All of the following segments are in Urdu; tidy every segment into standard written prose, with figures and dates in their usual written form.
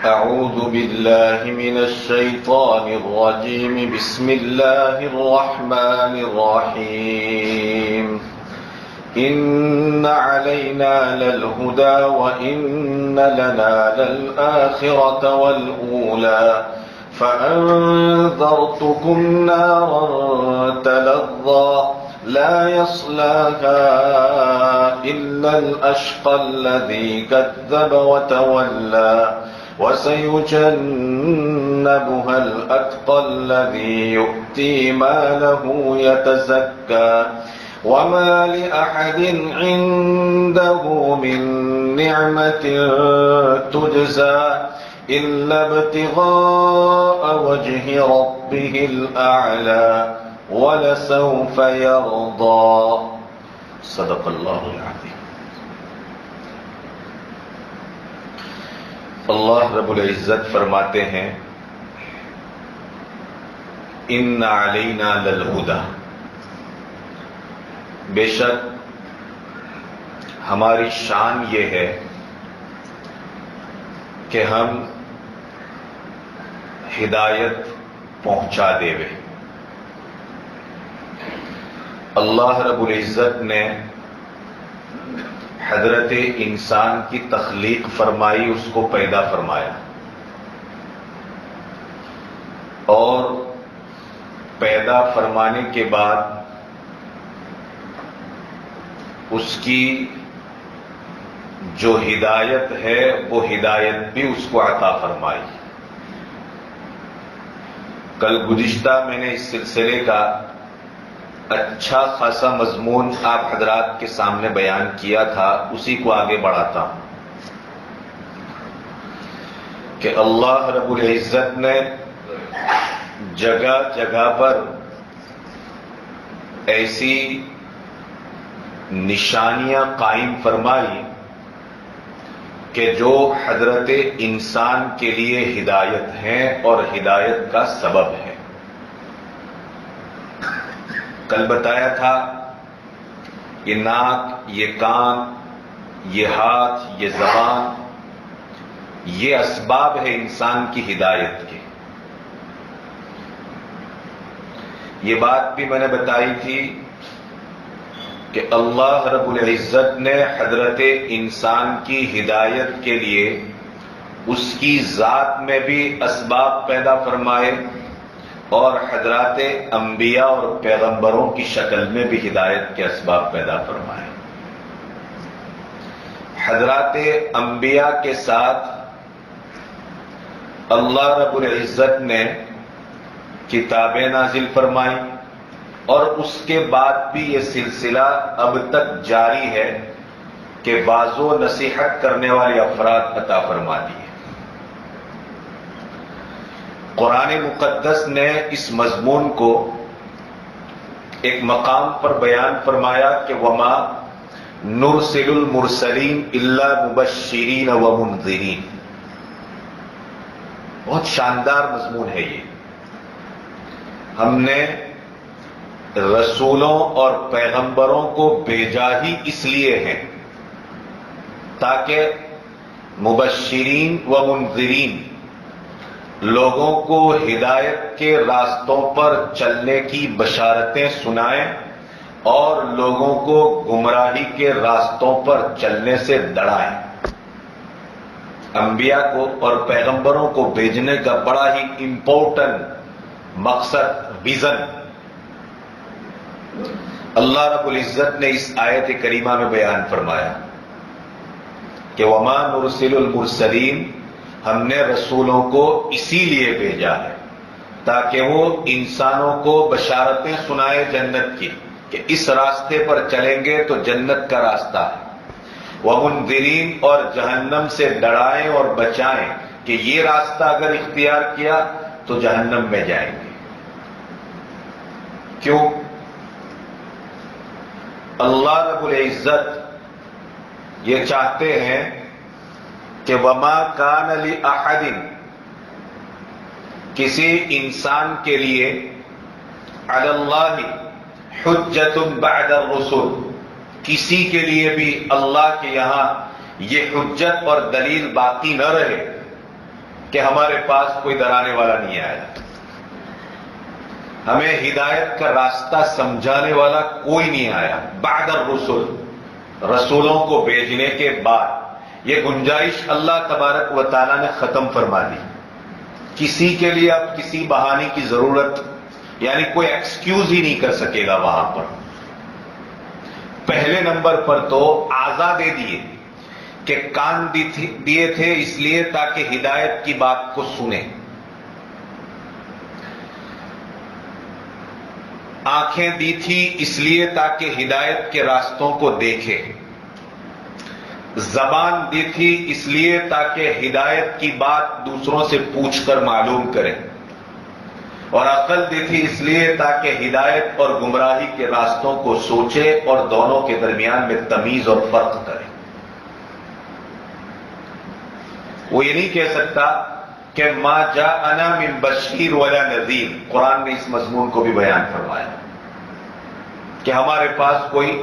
أعوذ بالله من الشيطان الرجيم. بسم الله الرحمن الرحيم. إن علينا للهدى وإن لنا للآخرة والأولى فأنذرتكم نارا تلظى لا يصلاها إلا الأشقى الذي كذب وتولى وسيجنبها الأتقى الذي يؤتي ماله يتزكى وما لأحد عنده من نعمة تجزى إلا ابتغاء وجه ربه الأعلى وَلَسَوْفَ يَرْضَى. صدق اللہ العظیم. اللہ رب العزت فرماتے ہیں اِنَّ عَلَيْنَا لَلْهُدَى، بے شک ہماری شان یہ ہے کہ ہم ہدایت پہنچا دے وے. اللہ رب العزت نے حضرت انسان کی تخلیق فرمائی، اس کو پیدا فرمایا، اور پیدا فرمانے کے بعد اس کی جو ہدایت ہے وہ ہدایت بھی اس کو عطا فرمائی. کل گزشتہ میں نے اس سلسلے کا اچھا خاصا مضمون آپ حضرات کے سامنے بیان کیا تھا، اسی کو آگے بڑھاتا ہوں کہ اللہ رب العزت نے جگہ جگہ پر ایسی نشانیاں قائم فرمائی کہ جو حضرت انسان کے لیے ہدایت ہیں اور ہدایت کا سبب ہے. کل بتایا تھا یہ ناک، یہ کان، یہ ہاتھ، یہ زبان، یہ اسباب ہے انسان کی ہدایت کے. یہ بات بھی میں نے بتائی تھی کہ اللہ رب العزت نے حضرت انسان کی ہدایت کے لیے اس کی ذات میں بھی اسباب پیدا فرمائے اور حضرات انبیاء اور پیغمبروں کی شکل میں بھی ہدایت کے اسباب پیدا فرمائے. حضرات انبیاء کے ساتھ اللہ رب العزت نے کتابیں نازل فرمائی اور اس کے بعد بھی یہ سلسلہ اب تک جاری ہے کہ بعض و نصیحت کرنے والے افراد عطا فرما دی. قرآن مقدس نے اس مضمون کو ایک مقام پر بیان فرمایا کہ وَمَا نُرْسِلُ الْمُرْسَلِينَ إِلَّا مُبَشِّرِينَ وَمُنذِرِينَ. بہت شاندار مضمون ہے یہ. ہم نے رسولوں اور پیغمبروں کو بھیجا ہی اس لیے ہے تاکہ مبشرین و منذرین لوگوں کو ہدایت کے راستوں پر چلنے کی بشارتیں سنائیں اور لوگوں کو گمراہی کے راستوں پر چلنے سے ڈرائیں. انبیاء کو اور پیغمبروں کو بھیجنے کا بڑا ہی امپورٹنٹ مقصد، ویژن اللہ رب العزت نے اس آیت کریمہ میں بیان فرمایا کہ وَمَا نُرْسِلُ الْمُرْسَلِينَ، ہم نے رسولوں کو اسی لیے بھیجا ہے تاکہ وہ انسانوں کو بشارتیں سنائے جنت کی کہ اس راستے پر چلیں گے تو جنت کا راستہ ہے، وَمُنذِرِينَ اور جہنم سے ڈرائیں اور بچائیں کہ یہ راستہ اگر اختیار کیا تو جہنم میں جائیں گے. کیوں؟ اللہ رب العزت یہ چاہتے ہیں کہ وَمَا كَانَ لِأَحَدٍ، کسی انسان کے لیے عَلَى اللَّهِ حُجَّةٌ بَعْدَ الرُّسُلِ، کسی کے لیے بھی اللہ کے یہاں یہ حجت اور دلیل باقی نہ رہے کہ ہمارے پاس کوئی ڈرانے والا نہیں آیا، ہمیں ہدایت کا راستہ سمجھانے والا کوئی نہیں آیا۔ بعد الرسل، رسولوں کو بھیجنے کے بعد یہ گنجائش اللہ تبارک و تعالیٰ نے ختم فرما دی۔ کسی کے لیے اب کسی بہانے کی ضرورت، یعنی کوئی ایکسکیوز ہی نہیں کر سکے گا وہاں پر۔ پہلے نمبر پر تو آزاد دے دیے کہ کان دیے تھے اس لیے تاکہ ہدایت کی بات کو سنیں، آنکھیں دی تھی اس لیے تاکہ ہدایت کے راستوں کو دیکھے، زبان دی تھی اس لیے تاکہ ہدایت کی بات دوسروں سے پوچھ کر معلوم کرے، اور عقل دی تھی اس لیے تاکہ ہدایت اور گمراہی کے راستوں کو سوچے اور دونوں کے درمیان میں تمیز اور فرق کرے۔ وہ یہ نہیں کہہ سکتا کہ ما جاءنا من بشیر ولا نذیر، قرآن نے اس مضمون کو بھی بیان فرمایا کہ ہمارے پاس کوئی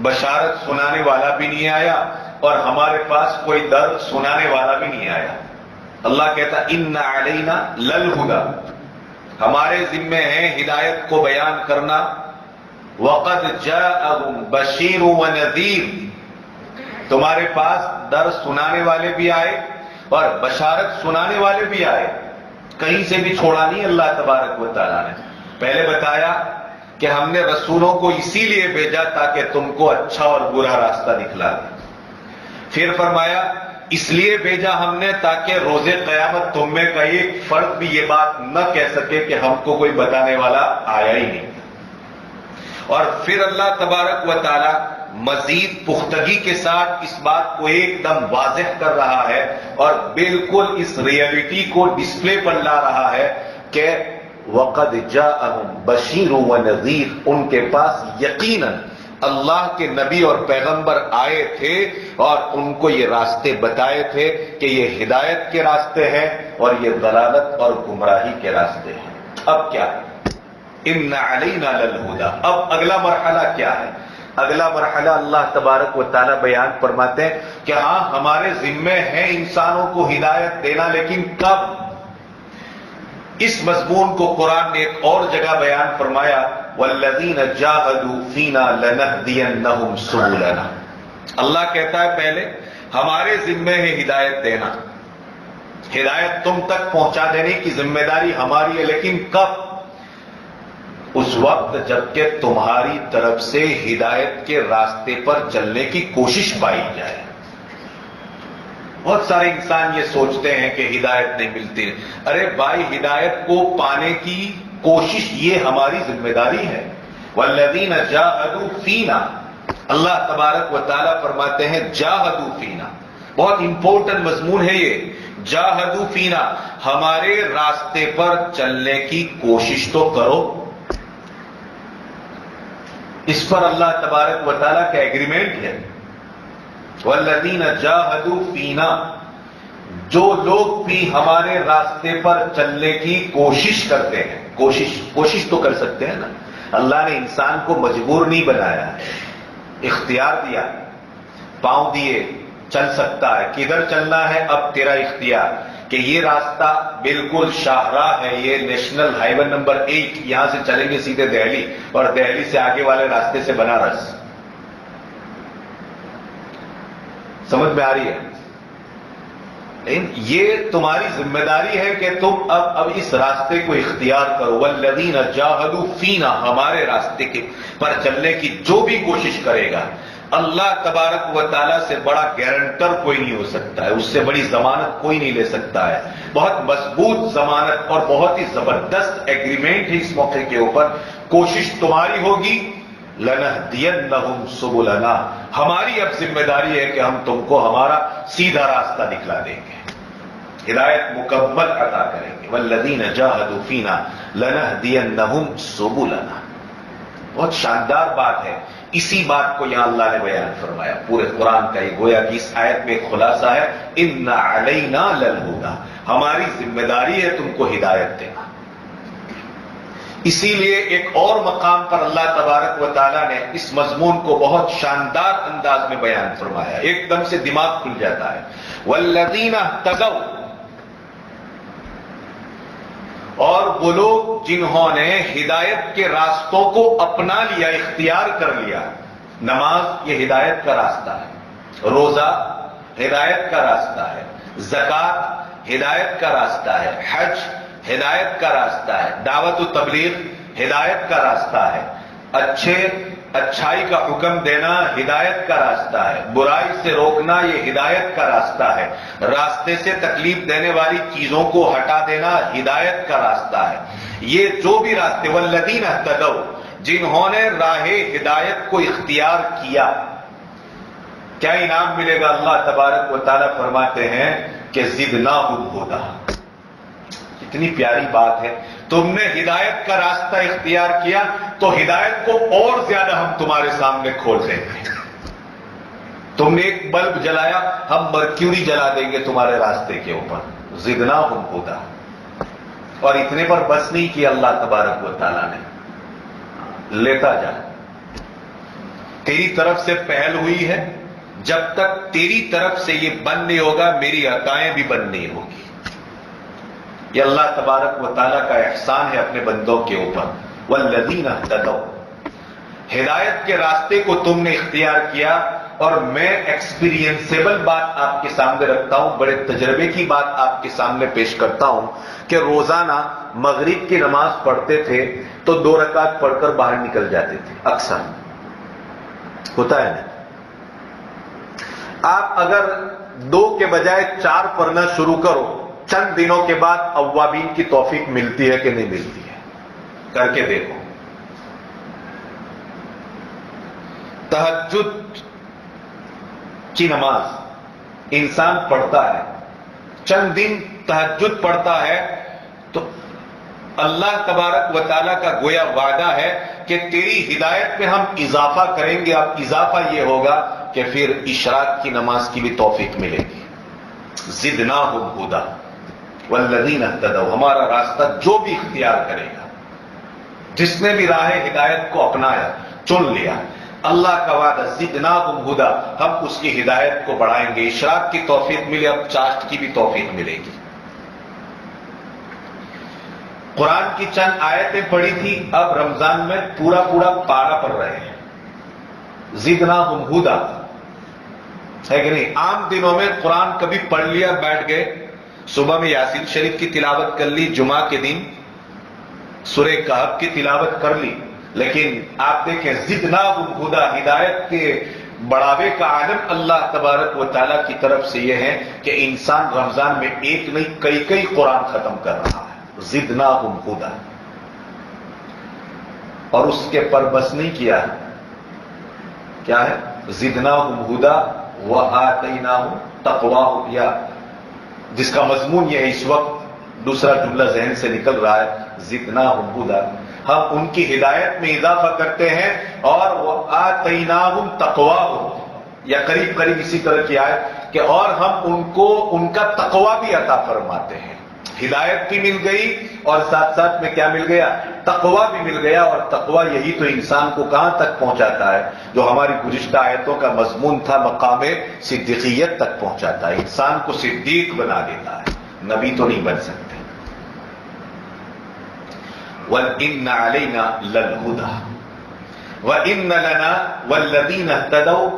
بشارت سنانے والا بھی نہیں آیا اور ہمارے پاس کوئی درد سنانے والا بھی نہیں آیا۔ اللہ کہتا ان علینا للہدی، ہمارے ذمے ہے ہدایت کو بیان کرنا۔ وقد جاءہم بشیر و نذیر، تمہارے پاس درد سنانے والے بھی آئے اور بشارت سنانے والے بھی آئے، کہیں سے بھی چھوڑا نہیں اللہ تبارک و تعالیٰ نے۔ پہلے بتایا کہ ہم نے رسولوں کو اسی لیے بھیجا تاکہ تم کو اچھا اور برا راستہ دکھلا دے، پھر فرمایا اس لیے بھیجا ہم نے تاکہ روز قیامت تم میں کا ایک فرد بھی یہ بات نہ کہہ سکے کہ ہم کو کوئی بتانے والا آیا ہی نہیں۔ اور پھر اللہ تبارک و تعالی مزید پختگی کے ساتھ اس بات کو ایک دم واضح کر رہا ہے اور بالکل اس ریئلٹی کو ڈسپلے پر لا رہا ہے کہ وقد جاءہم بشیر و نذیر، ان کے پاس یقیناً اللہ کے نبی اور پیغمبر آئے تھے اور ان کو یہ راستے بتائے تھے کہ یہ ہدایت کے راستے ہیں اور یہ ضلالت اور گمراہی کے راستے ہیں۔ اب کیا ہے؟ ان علینا للہدی، اب اگلا مرحلہ کیا ہے؟ اگلا مرحلہ اللہ تبارک و تعالیٰ بیان فرماتے ہیں کہ ہاں ہمارے ذمے ہے انسانوں کو ہدایت دینا، لیکن کب؟ اس مضمون کو قرآن نے ایک اور جگہ بیان فرمایا والذین جاہدوا فینا لنہدینہم سبلنا۔ اللہ کہتا ہے پہلے ہمارے ذمے ہے ہدایت دینا، ہدایت تم تک پہنچا دینے کی ذمہ داری ہماری ہے، لیکن کب؟ اس وقت جبکہ تمہاری طرف سے ہدایت کے راستے پر چلنے کی کوشش پائی جائے۔ بہت سارے انسان یہ سوچتے ہیں کہ ہدایت نہیں ملتی، ارے بھائی ہدایت کو پانے کی کوشش یہ ہماری ذمہ داری ہے۔ والذین جاہدوا فینا، اللہ تبارک و تعالیٰ فرماتے ہیں جاہدوا فینا، بہت امپورٹنٹ مضمون ہے یہ، جاہدوا فینا، ہمارے راستے پر چلنے کی کوشش تو کرو۔ اس پر اللہ تبارک و تعالیٰ کا ایگریمنٹ ہے، والذین جاہدوا فینا، جو لوگ بھی ہمارے راستے پر چلنے کی کوشش کرتے ہیں، کوشش تو کر سکتے ہیں نا، اللہ نے انسان کو مجبور نہیں بنایا ہے، اختیار دیا، پاؤں دیے، چل سکتا ہے، کدھر چلنا ہے اب تیرا اختیار، کہ یہ راستہ بالکل شاہراہ ہے، یہ نیشنل ہائی وے نمبر 8، یہاں سے چلیں گے سیدھے دہلی اور دہلی سے آگے والے راستے سے بنارس۔ سمجھ میں آ رہی ہے؟ لیکن یہ تمہاری ذمہ داری ہے کہ تم اب اس راستے کو اختیار کرو۔ والذین جاہدوا فینا، ہمارے راستے کے پر چلنے کی جو بھی کوشش کرے گا، اللہ تبارک و تعالیٰ سے بڑا گارنٹر کوئی نہیں ہو سکتا ہے، اس سے بڑی ضمانت کوئی نہیں لے سکتا ہے۔ بہت مضبوط ضمانت اور بہت ہی زبردست ایگریمنٹ ہے اس موقع کے اوپر، کوشش تمہاری ہوگی، لنہدینہم سبلنا، ہماری اب ذمہ داری ہے کہ ہم تم کو ہمارا سیدھا راستہ دکھلا دیں گے، ہدایت مکمل عطا کریں گے۔ والذین جاہدوا فینا لنہدینہم سبلنا، بہت شاندار بات ہے، اسی بات کو یہاں اللہ نے بیان فرمایا، پورے قرآن کا یہ گویا کہ اس آیت میں ایک خلاصہ ہے، ان علینا للہدی، ہماری ذمہ داری ہے تم کو ہدایت دینا۔ اسی لیے ایک اور مقام پر اللہ تبارک و تعالیٰ نے اس مضمون کو بہت شاندار انداز میں بیان فرمایا، ایک دم سے دماغ کھل جاتا ہے۔ والذین اہتدوا، وہ لوگ جنہوں نے ہدایت کے راستوں کو اپنا لیا، اختیار کر لیا. نماز یہ ہدایت کا راستہ ہے، روزہ ہدایت کا راستہ ہے، زکوٰۃ ہدایت کا راستہ ہے، حج ہدایت کا راستہ ہے، دعوت و تبلیغ ہدایت کا راستہ ہے، اچھائی کا حکم دینا ہدایت کا راستہ ہے، برائی سے روکنا یہ ہدایت کا راستہ ہے، راستے سے تکلیف دینے والی چیزوں کو ہٹا دینا ہدایت کا راستہ ہے. یہ جو بھی راستے، والذین اہتدوا، جنہوں نے راہ ہدایت کو اختیار کیا، کیا انعام ملے گا؟ اللہ تبارک و تعالیٰ فرماتے ہیں کہ زدناہم ھدی. اتنی پیاری بات ہے. تم نے ہدایت کا راستہ اختیار کیا تو ہدایت کو اور زیادہ ہم تمہارے سامنے کھول دیں گے. تم نے ایک بلب جلایا، ہم مرکیوری جلا دیں گے تمہارے راستے کے اوپر. زدناہم ھدی. اور اتنے پر بس نہیں کیا اللہ تبارک و تعالیٰ نے، لیتا جا. تیری طرف سے پہل ہوئی ہے، جب تک تیری طرف سے یہ بند نہیں ہوگا میری عطائیں بھی بند نہیں ہوگی. یہ اللہ تبارک و تعالیٰ کا احسان ہے اپنے بندوں کے اوپر. والذین اہتدوا، ہدایت کے راستے کو تم نے اختیار کیا. اور میں ایکسپیرینسیبل بات آپ کے سامنے رکھتا ہوں، بڑے تجربے کی بات آپ کے سامنے پیش کرتا ہوں کہ روزانہ مغرب کی نماز پڑھتے تھے تو 2 رکعت پڑھ کر باہر نکل جاتے تھے. اکثر ہوتا ہے نا. آپ اگر 2 کے بجائے 4 پڑھنا شروع کرو، چند دنوں کے بعد اوابین کی توفیق ملتی ہے کہ نہیں ملتی ہے؟ کر کے دیکھو. تہجد کی نماز انسان پڑھتا ہے، چند دن تہجد پڑھتا ہے تو اللہ تبارک و تعالیٰ کا گویا وعدہ ہے کہ تیری ہدایت میں ہم اضافہ کریں گے. اب اضافہ یہ ہوگا کہ پھر اشراق کی نماز کی بھی توفیق ملے گی. زدناہم ھدی والذین اہتدوا. ہمارا راستہ جو بھی اختیار کرے گا، جس نے بھی راہ ہدایت کو اپنایا، چن لیا، اللہ کا وعدہ زدناہم ھدی، ہم اس کی ہدایت کو بڑھائیں گے. اشراق کی توفیق ملے، اب چاشت کی بھی توفیق ملے گی. قرآن کی چند آیتیں پڑھی تھی، اب رمضان میں پورا پارہ پڑھ رہے ہیں. زدناہم ھدی ہے کہ نہیں؟ عام دنوں میں قرآن کبھی پڑھ لیا، بیٹھ گئے، صبح میں یاسین شریف کی تلاوت کر لی، جمعہ کے دن سورہ کہف کی تلاوت کر لی. لیکن آپ دیکھیں زدناہم ھدی، ہدایت کے بڑھاوے کا عالم اللہ تبارک و تعالیٰ کی طرف سے یہ ہے کہ انسان رمضان میں ایک نہیں کئی قرآن ختم کر رہا ہے. زدناہم ھدی. اور اس کے پر بس نہیں کیا ہے. کیا ہے؟ زدناہم ھدی وآتیناہم تقواہم، یا جس کا مضمون یہ ہے، اس وقت دوسرا جملہ ذہن سے نکل رہا ہے، زدناہم ھدی. ہم ان کی ہدایت میں اضافہ کرتے ہیں. اور وآتیناہم تقواہم، یا قریب اسی طرح کی آیت کہ اور ہم ان کو ان کا تقوی بھی عطا فرماتے ہیں. ہدایت بھی مل گئی اور ساتھ میں کیا مل گیا؟ تقوی بھی مل گیا. اور تقوی یہی تو انسان کو کہاں تک پہنچاتا ہے؟ جو ہماری گزشتہ آیتوں کا مضمون تھا، مقام صدیقیت تک پہنچاتا ہے. انسان کو صدیق بنا دیتا ہے، نبی تو نہیں بن سکتے. وَإِنَّ عَلَيْنَا لَلْهُدَىٰ وَإِنَّ لَنَا وَالَّذِينَ اهْتَدَوْا.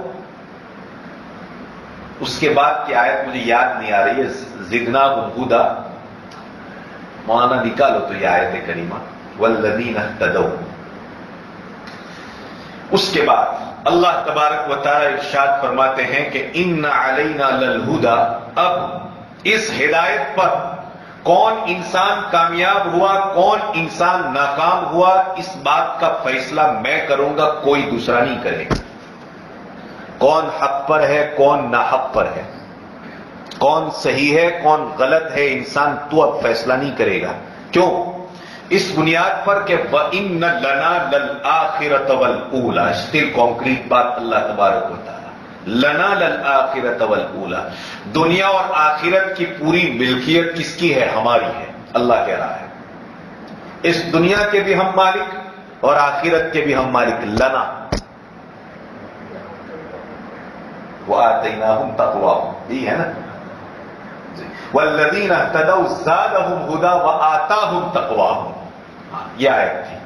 اس کے بعد کی آیت مجھے یاد نہیں آ رہی ہے. زدناہم ھدی، معنی نکالو تو یہ آیت کریمہ والذین اہتدوا. اس کے بعد اللہ تبارک و تعالی ارشاد فرماتے ہیں کہ ان علینا للہدی. اب اس ہدایت پر کون انسان کامیاب ہوا، کون انسان ناکام ہوا، اس بات کا فیصلہ میں کروں گا، کوئی دوسرا نہیں کرے گا. کون حق پر ہے، کون ناحق پر ہے، کون صحیح ہے، کون غلط ہے، انسان تو اب فیصلہ نہیں کرے گا. کیوں؟ اس بنیاد پر کہ وَإِنَّ لَنَا لَلْآخِرَةَ وَالْأُولَىٰ. اسٹل کانکریٹ بات اللہ تبارک و تعالیٰ. لَنَا لَلْآخِرَةَ وَالْأُولَىٰ، دنیا اور آخرت کی پوری ملکیت کس کی ہے؟ ہماری ہے. اللہ کہہ رہا ہے اس دنیا کے بھی ہم مالک اور آخرت کے بھی ہم مالک. لنا وَآتَيْنَاهُمْ تَقْوَاهُمْ، یہ ہے نا. والذین اہتدوا زادہم ھدی وآتاہم تقواہم. یہ آیت تھی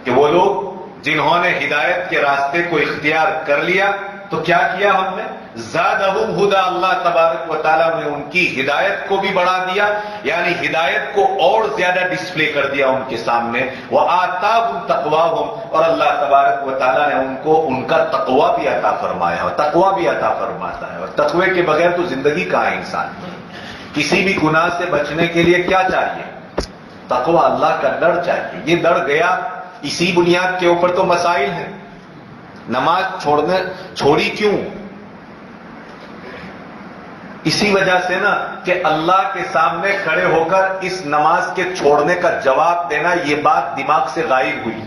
کہ وہ لوگ جنہوں نے ہدایت کے راستے کو اختیار کر لیا تو کیا کیا ہم نے؟ زادہم ھدی، اللہ تبارک و تعالیٰ نے ان کی ہدایت کو بھی بڑھا دیا، یعنی ہدایت کو اور زیادہ ڈسپلے کر دیا ان کے سامنے. وآتاہم تقواہم، اور اللہ تبارک و تعالیٰ نے ان کو ان کا تقویٰ بھی عطا فرمایا، اور تقویٰ بھی عطا فرماتا ہے. اور تقوی کے بغیر تو زندگی کہاں ہے انسان کی؟ کسی بھی گناہ سے بچنے کے لیے کیا چاہیے؟ تقوی، اللہ کا ڈر چاہیے. یہ ڈر گیا، اسی بنیاد کے اوپر تو مسائل ہیں. نماز چھوڑی کیوں؟ اسی وجہ سے نا کہ اللہ کے سامنے کھڑے ہو کر اس نماز کے چھوڑنے کا جواب دینا، یہ بات دماغ سے غائب ہوئی،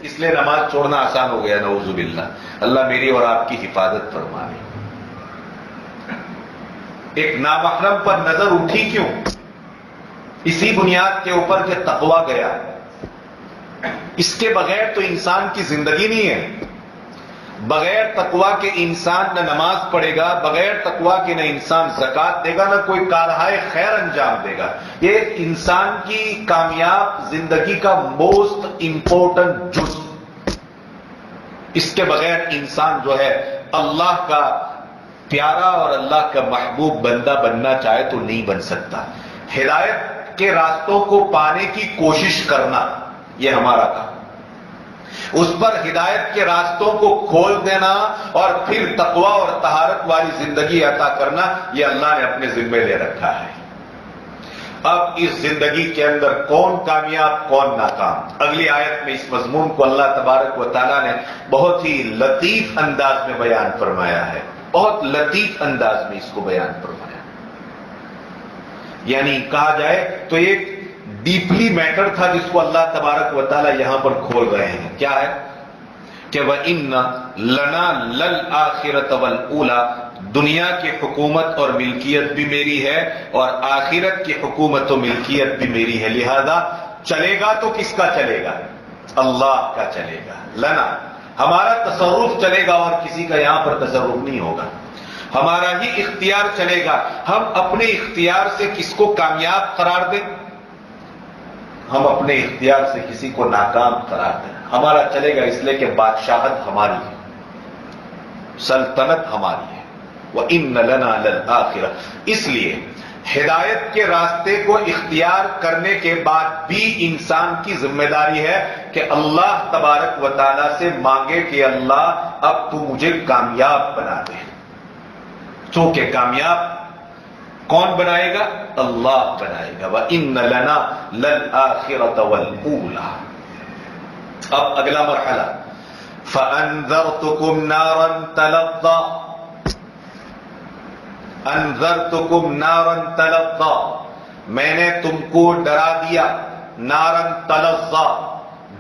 اس لیے نماز چھوڑنا آسان ہو گیا. نعوذ باللہ، اللہ میری اور آپ کی حفاظت فرمائے. ایک نامحرم پر نظر اٹھی کیوں؟ اسی بنیاد کے اوپر کہ تقویٰ گیا. اس کے بغیر تو انسان کی زندگی نہیں ہے. بغیر تقویٰ کے انسان نہ نماز پڑھے گا، بغیر تقویٰ کے نہ انسان زکات دے گا، نہ کوئی کارہائے خیر انجام دے گا. یہ انسان کی کامیاب زندگی کا موسٹ امپورٹنٹ جز. اس کے بغیر انسان جو ہے اللہ کا پیارا اور اللہ کا محبوب بندہ بننا چاہے تو نہیں بن سکتا. ہدایت کے راستوں کو پانے کی کوشش کرنا یہ ہمارا کام، اس پر ہدایت کے راستوں کو کھول دینا اور پھر تقویٰ اور طہارت والی زندگی عطا کرنا یہ اللہ نے اپنے ذمے لے رکھا ہے. اب اس زندگی کے اندر کون کامیاب کون ناکام، اگلی آیت میں اس مضمون کو اللہ تبارک و تعالیٰ نے بہت ہی لطیف انداز میں بیان فرمایا ہے. بہت لطیف انداز میں اس کو بیان فرمایا. یعنی کہا جائے تو ایک ڈیپلی میٹر تھا جس کو اللہ تبارک و تعالیٰ یہاں پر کھول رہے ہیں. کیا ہے کہ وَإِنَّ لَنَا لَلْآخِرَةَ وَالْأُولَى، دنیا کی حکومت اور ملکیت بھی میری ہے اور آخرت کی حکومت و ملکیت بھی میری ہے. لہذا چلے گا تو کس کا چلے گا؟ اللہ کا چلے گا. لنا، ہمارا تصرف چلے گا اور کسی کا یہاں پر تصرف نہیں ہوگا. ہمارا ہی اختیار چلے گا. ہم اپنے اختیار سے کس کو کامیاب قرار دیں؟ ہم اپنے اختیار سے کسی کو ناکام قرار دیں. ہمارا چلے گا اس لیے کہ بادشاہت ہماری ہے، سلطنت ہماری ہے. وَإِنَّ لَنَا لَلْآخِرَةَ، اس لیے ہدایت کے راستے کو اختیار کرنے کے بعد بھی انسان کی ذمہ داری ہے کہ اللہ تبارک و تعالیٰ سے مانگے کہ اللہ اب تو مجھے کامیاب بنا دے. چونکہ کامیاب کون بنائے گا؟ اللہ بنائے گا. وَإِنَّ لَنَا لَلْآخِرَةَ وَالْأُولَى. اب اگلا مرحلہ، فَأَنذَرْتُكُمْ نَارًا تَلَظَّىٰ. انذرتکم نارا تلظا، میں نے تم کو ڈرا دیا، نارا تلظا،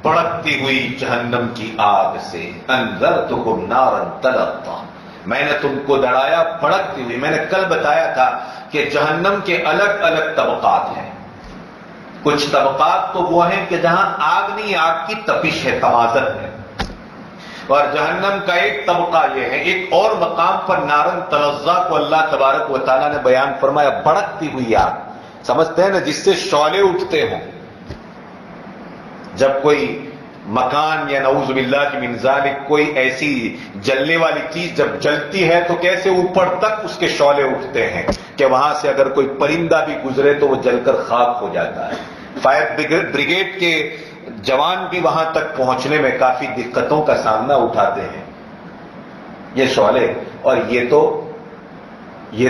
بڑکتی ہوئی جہنم کی آگ سے. انذرتکم نارا تلظا، میں نے تم کو ڈرایا بڑکتی ہوئی. میں نے کل بتایا تھا کہ جہنم کے الگ الگ طبقات ہیں. کچھ طبقات تو وہ ہیں کہ جہاں آگ نہیں، آگ کی تپش ہے، تمازت ہے. اور جہنم کا ایک طبقہ یہ ہے. ایک اور مقام پر نارن تلظا کو اللہ تبارک و تعالیٰ نے بیان فرمایا، بڑکتی ہوئی آگ. سمجھتے ہیں نا، جس سے شعلے اٹھتے ہوں. جب کوئی مکان یا نعوذ باللہ من ذالک کوئی ایسی جلنے والی چیز جب جلتی ہے تو کیسے اوپر تک اس کے شعلے اٹھتے ہیں کہ وہاں سے اگر کوئی پرندہ بھی گزرے تو وہ جل کر خاک ہو جاتا ہے. فائر بریگیڈ کے جوان بھی وہاں تک پہنچنے میں کافی دقتوں کا سامنا اٹھاتے ہیں. یہ شعلے، اور یہ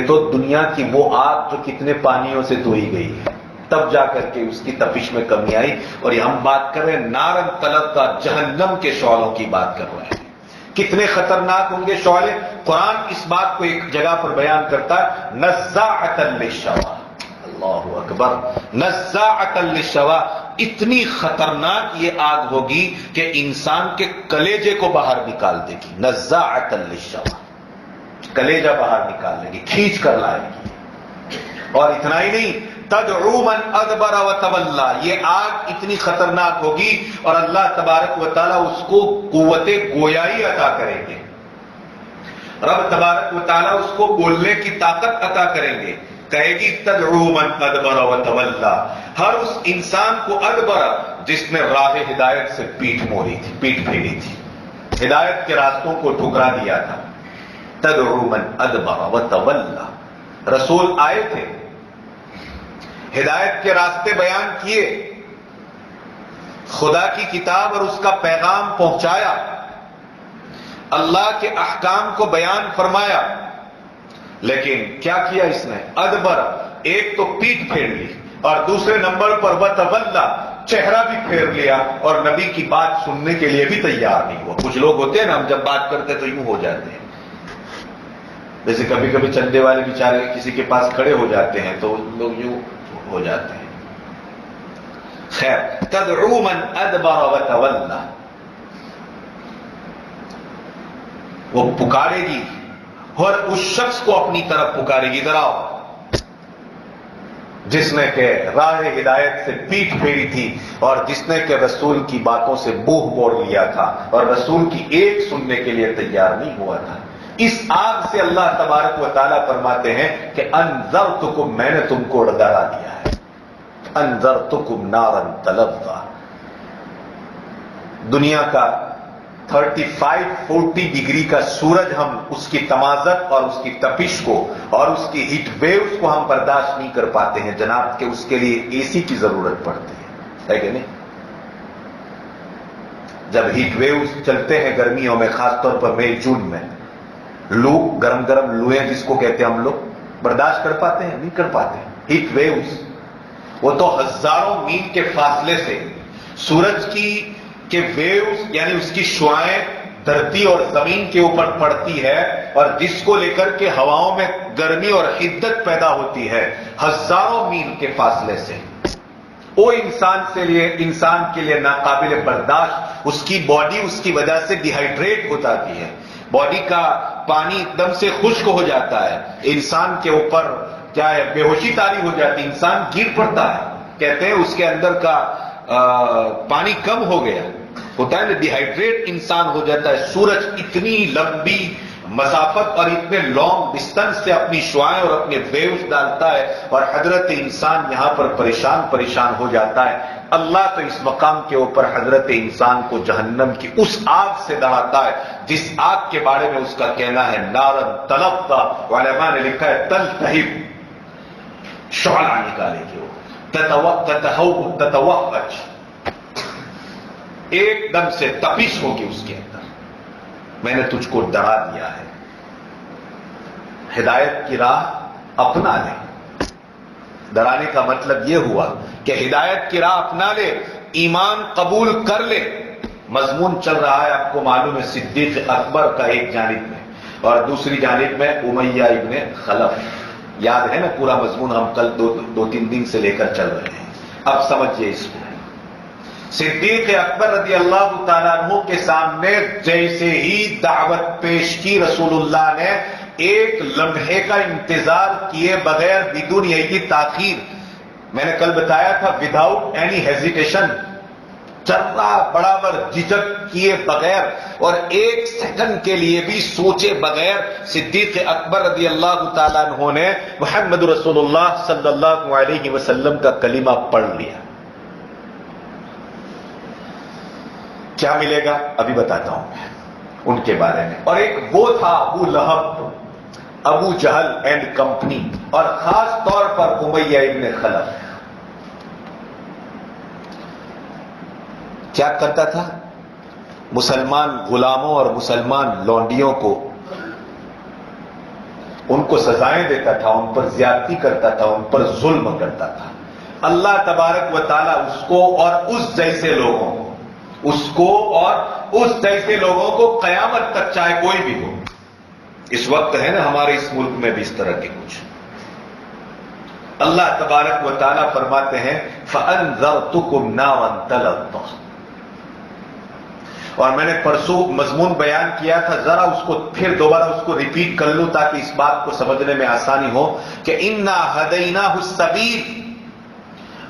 تو دنیا کی وہ آگ جو کتنے پانیوں سے دھوئی گئی ہے، تب جا کر کے اس کی تپش میں کمی آئی. اور یہ ہم بات کر رہے ہیں نارن تلظا، جہنم کے شعلوں کی بات کر رہے ہیں. کتنے خطرناک ہوں گے شعلے. قرآن اس بات کو ایک جگہ پر بیان کرتا ہے، نزاعۃ للشوا. اللہ اکبر. نزاعۃ للشوا، اتنی خطرناک یہ آگ ہوگی کہ انسان کے کلیجے کو باہر نکال دے گی. نزاعۃ للشوا، کلیجہ باہر نکال لے گی، کھینچ کر لائے گی. اور اتنا ہی نہیں، تدعو من ادبر وتولا، یہ آگ اتنی خطرناک ہوگی اور اللہ تبارک و تعالیٰ اس کو قوت گویائی عطا کریں گے. رب تبارک و تعالیٰ اس کو بولنے کی طاقت عطا کریں گے. کہے گی تدعو من ادبر وتولا، ہر اس انسان کو ادبر جس نے راہ ہدایت سے پیٹھ موڑی تھی، پیٹھ پھیری تھی، ہدایت کے راستوں کو ٹھکرا دیا تھا. تدعو من ادبر وتولا، رسول آئے تھے، ہدایت کے راستے بیان کیے، خدا کی کتاب اور اس کا پیغام پہنچایا، اللہ کے احکام کو بیان فرمایا، لیکن کیا کیا اس نے؟ ادبر، ایک تو پیٹھ پھیر لی، اور دوسرے نمبر پر وتولا، چہرہ بھی پھیر لیا، اور نبی کی بات سننے کے لیے بھی تیار نہیں ہوا. کچھ لوگ ہوتے ہیں نا، ہم جب بات کرتے تو یوں ہو جاتے ہیں، جیسے کبھی کبھی چندے والے بیچارے کسی کے پاس کھڑے ہو جاتے ہیں تو لوگ یوں ہو جاتے ہیں. خیر، تدعو من ادبر وتولا، وہ پکارے گی اور اس شخص کو اپنی طرف پکارے گی، ذرا جس نے کہ راہ ہدایت سے پیٹھ پھیری تھی، اور جس نے کہ رسول کی باتوں سے منہ موڑ لیا تھا، اور رسول کی ایک سننے کے لیے تیار نہیں ہوا تھا. اس آگ سے اللہ تبارک و تعالیٰ فرماتے ہیں کہ انذرتکم، میں نے تم کو ڈرا دیا ہے. انذرتکم نارا تلظی، دنیا کا 35-40 ڈگری کا سورج ہم اس کی تمازت اور اس کی تپش کو اور اس کی ہیٹ ویوز کو ہم برداشت نہیں کر پاتے ہیں جناب، کہ اس کے لیے اے سی کی ضرورت پڑتی ہے کہ نہیں؟ جب ہیٹ ویوز چلتے ہیں گرمیوں میں، خاص طور پر مئی جون میں، لو، گرم گرم لوہیں جس کو کہتے ہیں ہم لوگ، برداشت کر پاتے ہیں؟ نہیں کر پاتے. ہیٹ ویوز وہ تو ہزاروں میل کے فاصلے سے سورج کی کہ ویوز یعنی اس کی شعاعیں دھرتی اور زمین کے اوپر پڑتی ہے، اور جس کو لے کر کے ہواؤں میں گرمی اور حدت پیدا ہوتی ہے ہزاروں میل کے فاصلے سے. وہ انسان کے لیے ناقابل برداشت. اس کی باڈی اس کی وجہ سے ڈی ہائیڈریٹ ہو جاتی ہے، باڈی کا پانی ایک دم سے خشک ہو جاتا ہے، انسان کے اوپر کیا ہے، بے ہوشی طاری ہو جاتی ہے، انسان گر پڑتا ہے. کہتے ہیں اس کے اندر کا پانی کم ہو گیا ہوتا ہے نا، ڈی ہائیڈریٹ انسان ہو جاتا ہے. سورج اتنی لمبی مسافت اور اتنے لانگ ڈسٹنس سے اپنی شعاعیں اور اپنے ویوز ڈالتا ہے، اور حضرت انسان یہاں پر پریشان ہو جاتا ہے. اللہ تو اس مقام کے اوپر حضرت انسان کو جہنم کی اس آگ سے ڈراتا ہے جس آگ کے بارے میں اس کا کہنا ہے نارن تلظی. علماء نے لکھا ہے تلتہب، شعلہ نکالے گی، وہ تتوہج، ایک دم سے تپش ہوگی اس کے اندر. میں نے تجھ کو ڈرا دیا ہے. ہدایت کی راہ اپنا لے. ڈرانے کا مطلب یہ ہوا کہ ہدایت کی راہ اپنا لے، ایمان قبول کر لے. مضمون چل رہا ہے آپ کو معلوم ہے، صدیق اکبر کا ایک جانب میں، اور دوسری جانب میں امیہ ابن خلف. یاد ہے نا پورا مضمون، ہم کل دو تین دن سے لے کر چل رہے ہیں. اب سمجھئے اس کو. صدیق اکبر رضی اللہ تعالیٰ عنہ کے سامنے جیسے ہی دعوت پیش کی رسول اللہ نے، ایک لمحے کا انتظار کیے بغیر، بدون یہی تاخیر، میں نے کل بتایا تھا وداؤٹ اینی ہیزیٹیشن، چرا برابر جھجک کیے بغیر اور ایک سیکنڈ کے لیے بھی سوچے بغیر صدیق اکبر رضی اللہ تعالیٰ عنہ نے محمد رسول اللہ صلی اللہ علیہ وسلم کا کلمہ پڑھ لیا. کیا ملے گا ابھی بتاتا ہوں میں ان کے بارے میں. اور ایک وہ تھا ابو لہب، ابو جہل اینڈ کمپنی، اور خاص طور پر امیہ ابن خلف. کیا کرتا تھا؟ مسلمان غلاموں اور مسلمان لونڈیوں کو ان کو سزائیں دیتا تھا، ان پر زیادتی کرتا تھا، ان پر ظلم کرتا تھا. اللہ تبارک و تعالیٰ اس کو اور اس جیسے لوگوں کو، اس کو اور اس جیسے لوگوں کو قیامت تک چاہے کوئی بھی ہو، اس وقت ہے نا ہمارے اس ملک میں بھی اس طرح کے کچھ، اللہ تبارک و تعالیٰ فرماتے ہیں فَأَنذَرْتُكُمْ نَارًا تَلَظَّىٰ. اور میں نے پرسوں مضمون بیان کیا تھا، ذرا اس کو پھر دوبارہ اس کو ریپیٹ کر لوں تاکہ اس بات کو سمجھنے میں آسانی ہو کہ اِنَّا هَدَيْنَاهُ السَّبِيلَ،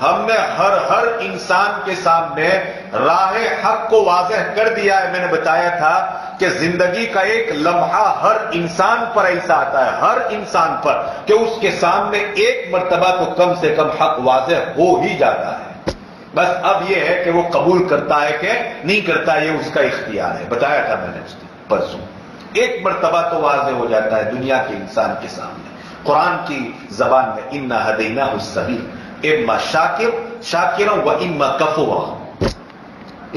ہم نے ہر انسان کے سامنے راہ حق کو واضح کر دیا ہے. میں نے بتایا تھا کہ زندگی کا ایک لمحہ ہر انسان پر ایسا آتا ہے، ہر انسان پر، کہ اس کے سامنے ایک مرتبہ تو کم سے کم حق واضح ہو ہی جاتا ہے. بس اب یہ ہے کہ وہ قبول کرتا ہے کہ نہیں کرتا، یہ اس کا اختیار ہے. بتایا تھا میں نے پرسوں، ایک مرتبہ تو واضح ہو جاتا ہے دنیا کے انسان کے سامنے. قرآن کی زبان میں انا ہدیناہ السبیل اما شاکرا و اما کفورا،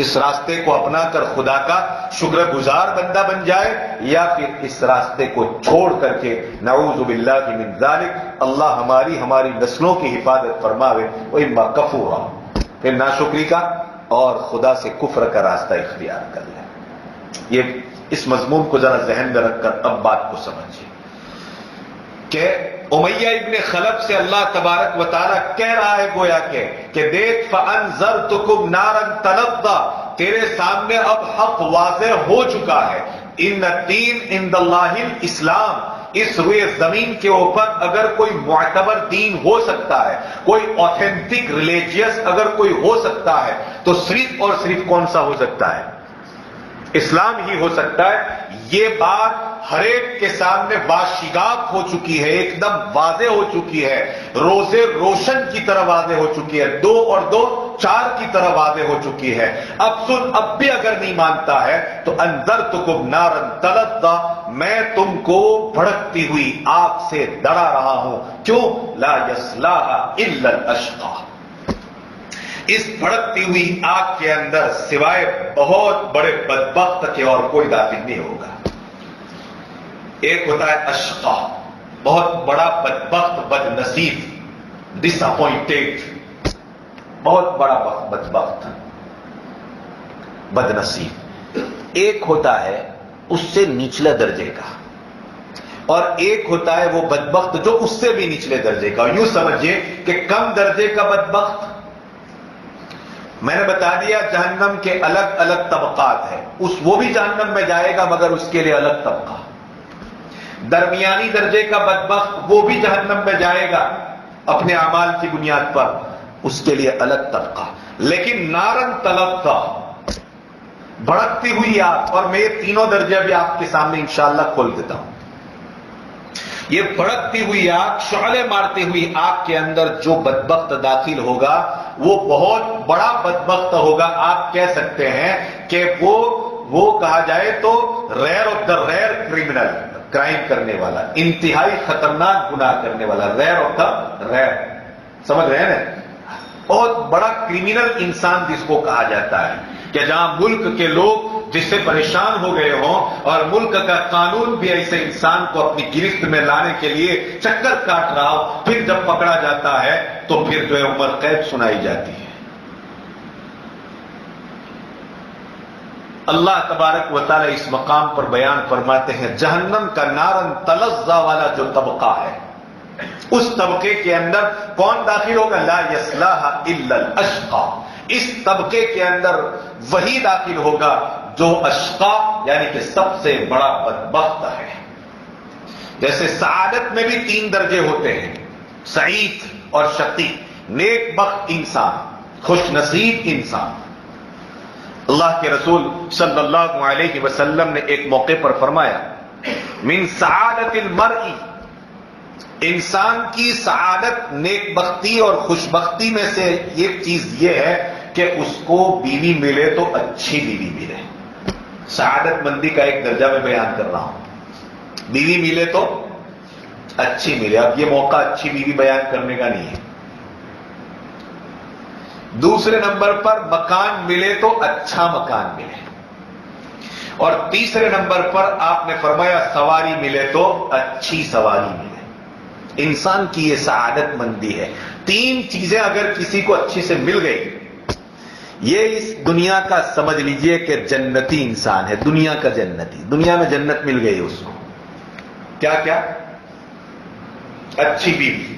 اس راستے کو اپنا کر خدا کا شکر گزار بندہ بن جائے، یا پھر اس راستے کو چھوڑ کر کے نعوذ باللہ من ذالک، اللہ ہماری نسلوں کی حفاظت فرماوے، و اما کفورا، پھر ناشکری کا اور خدا سے کفر کا راستہ اختیار کر لے. یہ اس مضمون کو ذرا ذہن میں رکھ کر اب بات کو سمجھیے کہ امیہ ابن خلف سے اللہ تبارک و تعالیٰ کہہ رہا ہے گویا کہ دیکھ فَأَنذَرْتُكُمْ نَارًا تَلَظَّىٰ، تیرے سامنے اب حق واضح ہو چکا ہے. ان الدین عند اللہ الاسلام، اس روئے زمین کے اوپر اگر کوئی معتبر دین ہو سکتا ہے، کوئی اوتھینٹک ریلیجیس اگر کوئی ہو سکتا ہے، تو صرف اور صرف کون سا ہو سکتا ہے؟ اسلام ہی ہو سکتا ہے. یہ بات ہر ایک کے سامنے باشگاف ہو چکی ہے، ایک دم واضح ہو چکی ہے، روزے روشن کی طرح واضح ہو چکی ہے، 2 اور 2 4 کی طرح واضح ہو چکی ہے. اب سن، اب بھی اگر نہیں مانتا ہے تو انذرتکم نارا تلظیٰ، میں تم کو بھڑکتی ہوئی آگ سے ڈرا رہا ہوں. کیوں؟ لا یصلاھا الا الاشقی، اس بھڑکتی ہوئی آگ کے اندر سوائے بہت بڑے بدبخت کے اور کوئی داخل نہیں ہوگا. ایک ہوتا ہے اشقا، بہت بڑا بدبخت، بد نصیب، ڈس اپوائنٹڈ، بہت بڑا بدبخت، بد نصیب. ایک ہوتا ہے اس سے نچلے درجے کا، اور ایک ہوتا ہے وہ بدبخت جو اس سے بھی نچلے درجے کا. یوں سمجھیے کہ کم درجے کا بدبخت، میں نے بتا دیا جہنم کے الگ الگ طبقات ہیں، وہ بھی جہنم میں جائے گا مگر اس کے لیے الگ طبقہ. درمیانی درجے کا بدبخت وہ بھی جہنم میں جائے گا اپنے اعمال کی بنیاد پر، اس کے لیے الگ طبقہ. لیکن نارن تلظیٰ، بھڑکتی ہوئی آگ، اور میں یہ تینوں درجے بھی آپ کے سامنے انشاءاللہ کھول دیتا ہوں. یہ بھڑکتی ہوئی آگ، شعلے مارتی ہوئی آگ کے اندر جو بدبخت داخل ہوگا وہ بہت بڑا بدبخت ہوگا. آپ کہہ سکتے ہیں کہ وہ کہا جائے تو rare of the rare criminal, crime کرنے والا، انتہائی خطرناک گناہ کرنے والا، ریئر آف دا ریئر، سمجھ رہے ہیں نا؟ بہت بڑا کرمنل انسان جس کو کہا جاتا ہے، کہ جہاں ملک کے لوگ جس سے پریشان ہو گئے ہوں اور ملک کا قانون بھی ایسے انسان کو اپنی گرفت میں لانے کے لیے چکر کاٹ رہا ہو، پھر جب پکڑا جاتا ہے تو پھر جو ہے عمر قید سنائی جاتی ہے. اللہ تبارک و تعالی اس مقام پر بیان فرماتے ہیں جہنم کا نارن تلظیٰ والا جو طبقہ ہے، اس طبقے کے اندر کون داخل ہوگا؟ لا یصلاھا الا الاشقی، اس طبقے کے اندر وہی داخل ہوگا جو اشقا، یعنی کہ سب سے بڑا بدبخت ہے. جیسے سعادت میں بھی 3 درجے ہوتے ہیں، سعید اور شقی، نیک بخت انسان، خوش نصیب انسان. اللہ کے رسول صلی اللہ علیہ وسلم نے ایک موقع پر فرمایا من سعادت المرء، انسان کی سعادت، نیک بختی اور خوش بختی میں سے ایک چیز یہ ہے کہ اس کو بیوی ملے تو اچھی بیوی ملے. سعادت مندی کا ایک درجہ میں بیان کر رہا ہوں، بیوی ملے تو اچھی ملے. اب یہ موقع اچھی بیوی بیان کرنے کا نہیں ہے. دوسرے نمبر پر مکان ملے تو اچھا مکان ملے، اور تیسرے نمبر پر آپ نے فرمایا سواری ملے تو اچھی سواری ملے. انسان کی یہ سعادت مندی ہے. 3 چیزیں اگر کسی کو اچھی سے مل گئی، یہ اس دنیا کا سمجھ لیجئے کہ جنتی انسان ہے، دنیا کا جنتی، دنیا میں جنت مل گئی اس کو. کیا کیا؟ اچھی بیوی،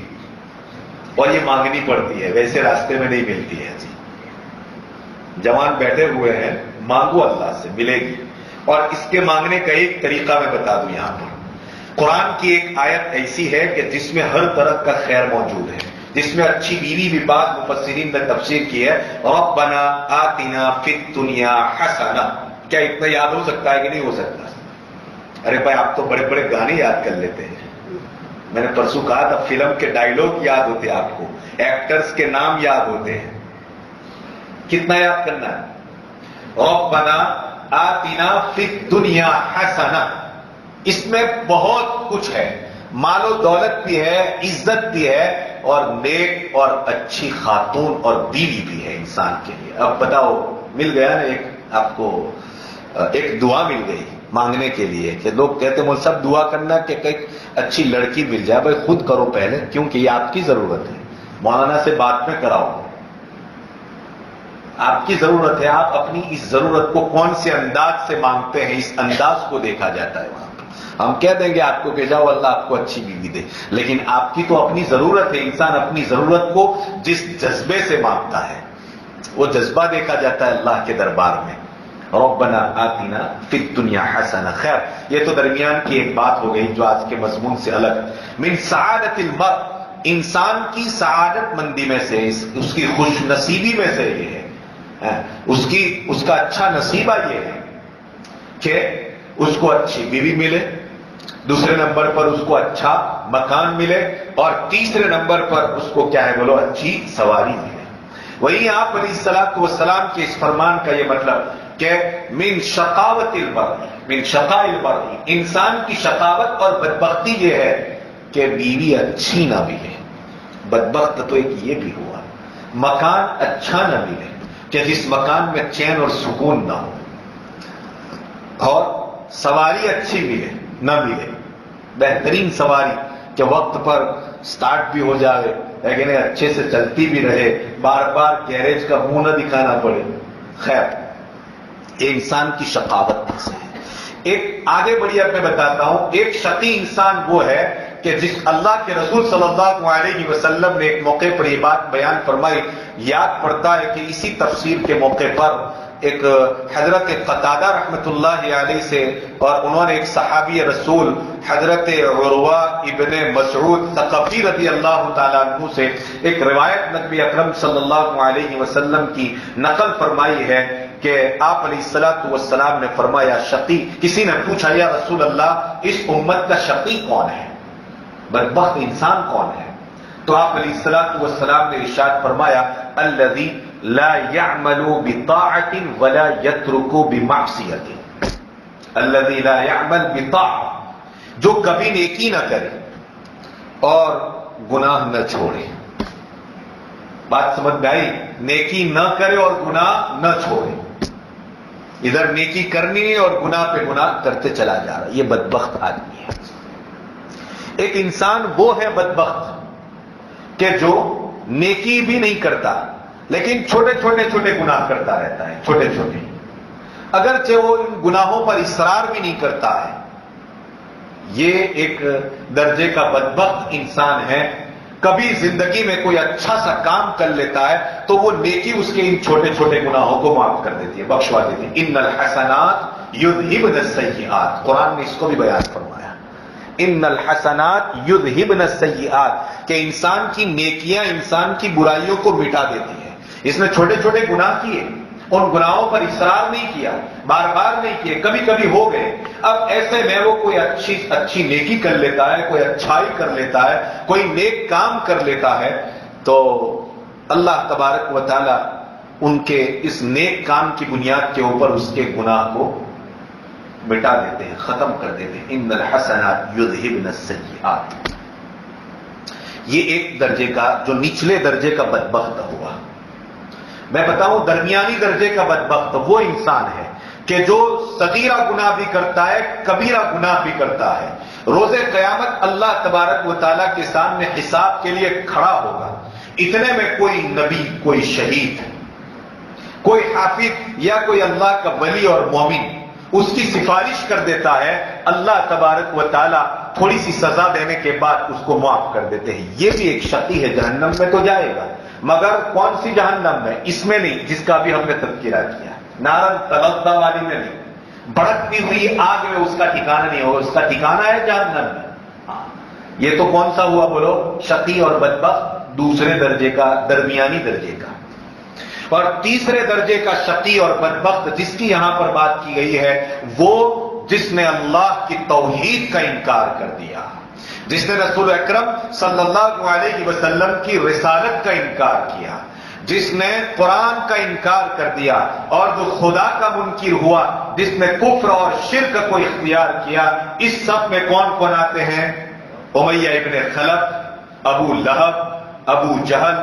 اور یہ مانگنی پڑتی ہے، ویسے راستے میں نہیں ملتی ہے. جی جوان بیٹھے ہوئے ہیں، مانگو اللہ سے، ملے گی. اور اس کے مانگنے کا ایک طریقہ میں بتا دوں. یہاں پر قرآن کی ایک آیت ایسی ہے کہ جس میں ہر طرح کا خیر موجود ہے. جس میں اچھی بیوی بھی بعض مفسرین نے تفسیر کی ہے ربنا آتنا فی الدنیا حسنہ. کیا اتنا یاد ہو سکتا ہے کہ نہیں ہو سکتا؟ ارے بھائی آپ تو بڑے بڑے گانے یاد کر لیتے ہیں. میں نے پرسوں کہا تھا فلم کے ڈائیلاگ یاد ہوتے آپ کو, ایکٹرز کے نام یاد ہوتے ہیں. کتنا یاد کرنا ہے؟ ربنا آتنا فی الدنیا حسنہ. اس میں بہت کچھ ہے, مال و دولت بھی ہے, عزت بھی ہے, اور نیک اور اچھی خاتون اور بیوی بھی ہے انسان کے لیے. اب بتاؤ مل گیا نا ایک آپ کو ایک دعا مل گئی مانگنے کے لیے کہ لوگ کہتے ہیں سب دعا کرنا کہ ایک اچھی لڑکی مل جائے. بھائی خود کرو پہلے, کیونکہ یہ آپ کی ضرورت ہے. مولانا سے بات میں کراؤ, آپ کی ضرورت ہے. آپ اپنی اس ضرورت کو کون سے انداز سے مانگتے ہیں, اس انداز کو دیکھا جاتا ہے وہاں پہ. ہم کہہ دیں گے آپ کو کہ جاؤ اللہ آپ کو اچھی بیوی دے, لیکن آپ کی تو اپنی ضرورت ہے. انسان اپنی ضرورت کو جس جذبے سے مانگتا ہے وہ جذبہ دیکھا جاتا ہے اللہ کے دربار میں. ربنا آتنا فی الدنیا حسنہ. خیر, یہ تو درمیان کی ایک بات ہو گئی جو آج کے مضمون سے الگ. من سعادت المرء, انسان کی سعادت مندی میں سے, اس کی خوش نصیبی میں سے یہ ہے, اس کا اچھا نصیبہ یہ ہے کہ اس کو اچھی بیوی ملے, دوسرے نمبر پر اس کو اچھا مکان ملے, اور تیسرے نمبر پر اس کو کیا ہے بولو اچھی سواری ملے. وہی آپ علیہ الصلوۃ والسلام کے اس فرمان کا یہ مطلب کہ من شقاوت المرء, من شقاء المرء, انسان کی شقاوت اور بدبختی یہ ہے کہ بیوی اچھی نہ ملے. بدبخت تو ایک یہ بھی ہوا, مکان اچھا نہ ملے کہ جس مکان میں چین اور سکون نہ ہو, اور سواری اچھی ملے نہ ملے, بہترین سواری کہ وقت پر سٹارٹ بھی ہو جائے لیکن اچھے سے چلتی بھی رہے, بار بار گیریج کا منہ نہ دکھانا پڑے. خیر, یہ انسان کی شقاوت میں سے ہے. ایک آگے بڑھی اب میں بتاتا ہوں, ایک شقی انسان وہ ہے کہ جس اللہ کے رسول صلی اللہ علیہ وسلم نے ایک موقع پر یہ بات بیان فرمائی. یاد پڑتا ہے کہ اسی تفسیر کے موقع پر ایک حضرت قتادہ رحمت اللہ علیہ سے, اور انہوں نے ایک صحابی رسول حضرت عروہ ابن مسعود ثقفی رضی اللہ تعالیٰ عنہ سے ایک روایت نبی اکرم صلی اللہ علیہ وسلم کی نقل فرمائی ہے کہ آپ علیہ الصلوۃ والسلام نے فرمایا شقی, کسی نے پوچھا یا رسول اللہ اس امت کا شقی کون ہے, بدبخت انسان کون ہے؟ تو آپ علیہ الصلوۃ والسلام نے ارشاد فرمایا الذی لا يعمل بطاعة ولا يترك بمعصیة. الذی لا يعمل بطاعة, جو کبھی نیکی نہ کرے اور گناہ نہ چھوڑے. بات سمجھ میں آئی؟ نیکی نہ کرے اور گناہ نہ چھوڑے. ادھر نیکی کرنی ہے اور گناہ پہ گناہ کرتے چلا جا رہا ہے, یہ بدبخت آدمی ہے. ایک انسان وہ ہے بدبخت کہ جو نیکی بھی نہیں کرتا لیکن چھوٹے چھوٹے گناہ کرتا رہتا ہے, چھوٹے چھوٹے, اگرچہ وہ ان گناہوں پر اصرار بھی نہیں کرتا ہے. یہ ایک درجے کا بدبخت انسان ہے. کبھی زندگی میں کوئی اچھا سا کام کر لیتا ہے تو وہ نیکی اس کے ان چھوٹے چھوٹے گناہوں کو معاف کر دیتی ہے, بخشوا دیتی ہے. ان الحسنات یذہبن السیئات, قرآن نے اس کو بھی بیان فرمایا, ان الحسنات یذہبن السیئات, کہ انسان کی نیکیاں انسان کی برائیوں کو مٹا دیتی ہیں. اس نے چھوٹے چھوٹے گناہ کیے, ان گناہوں پر اصرار نہیں کیا, بار بار نہیں کیے, کبھی کبھی ہو گئے. اب ایسے میں وہ کوئی اچھی نیکی کر لیتا ہے, کوئی اچھائی کر لیتا ہے, کوئی نیک کام کر لیتا ہے, تو اللہ تبارک و تعالی ان کے اس نیک کام کی بنیاد کے اوپر اس کے گناہ کو مٹا دیتے ہیں, ختم کر دیتے ہیں. ان الحسنات یذہبن السیئات. یہ ایک درجے کا, جو نچلے درجے کا بدبخت ہوا. میں بتاؤں درمیانی درجے کا بدبخت وہ انسان ہے کہ جو صغیرہ گناہ بھی کرتا ہے, کبیرہ گناہ بھی کرتا ہے. روز قیامت اللہ تبارک و تعالیٰ کے سامنے حساب کے لیے کھڑا ہوگا. اتنے میں کوئی نبی, کوئی شہید, کوئی حافظ یا کوئی اللہ کا ولی اور مومن اس کی سفارش کر دیتا ہے. اللہ تبارک و تعالیٰ تھوڑی سی سزا دینے کے بعد اس کو معاف کر دیتے ہیں. یہ بھی ایک شقی ہے, جہنم میں تو جائے گا, مگر کون سی جہنم میں؟ اس میں نہیں جس کا بھی ہم نے تذکرہ کیا, نارن تلظی والی میں نہیں, بھڑکتی ہوئی آگ میں اس کا ٹھکانہ نہیں ہوگا, اس کا ٹھکانہ ہے جہنم میں. یہ تو کون سا ہوا بولو؟ شقی اور بدبخت دوسرے درجے کا، درمیانی درجے کا. اور تیسرے درجے کا شقی اور بدبخت جس کی یہاں پر بات کی گئی ہے وہ جس نے اللہ کی توحید کا انکار کر دیا، جس نے رسول اکرم صلی اللہ علیہ وسلم کی رسالت کا انکار کیا، جس نے قرآن کا انکار کر دیا، اور جو خدا کا منکر ہوا، جس نے کفر اور شرک کو اختیار کیا. اس سب میں کون کون آتے ہیں؟ امیہ ابن خلف، ابو لہب، ابو جہل،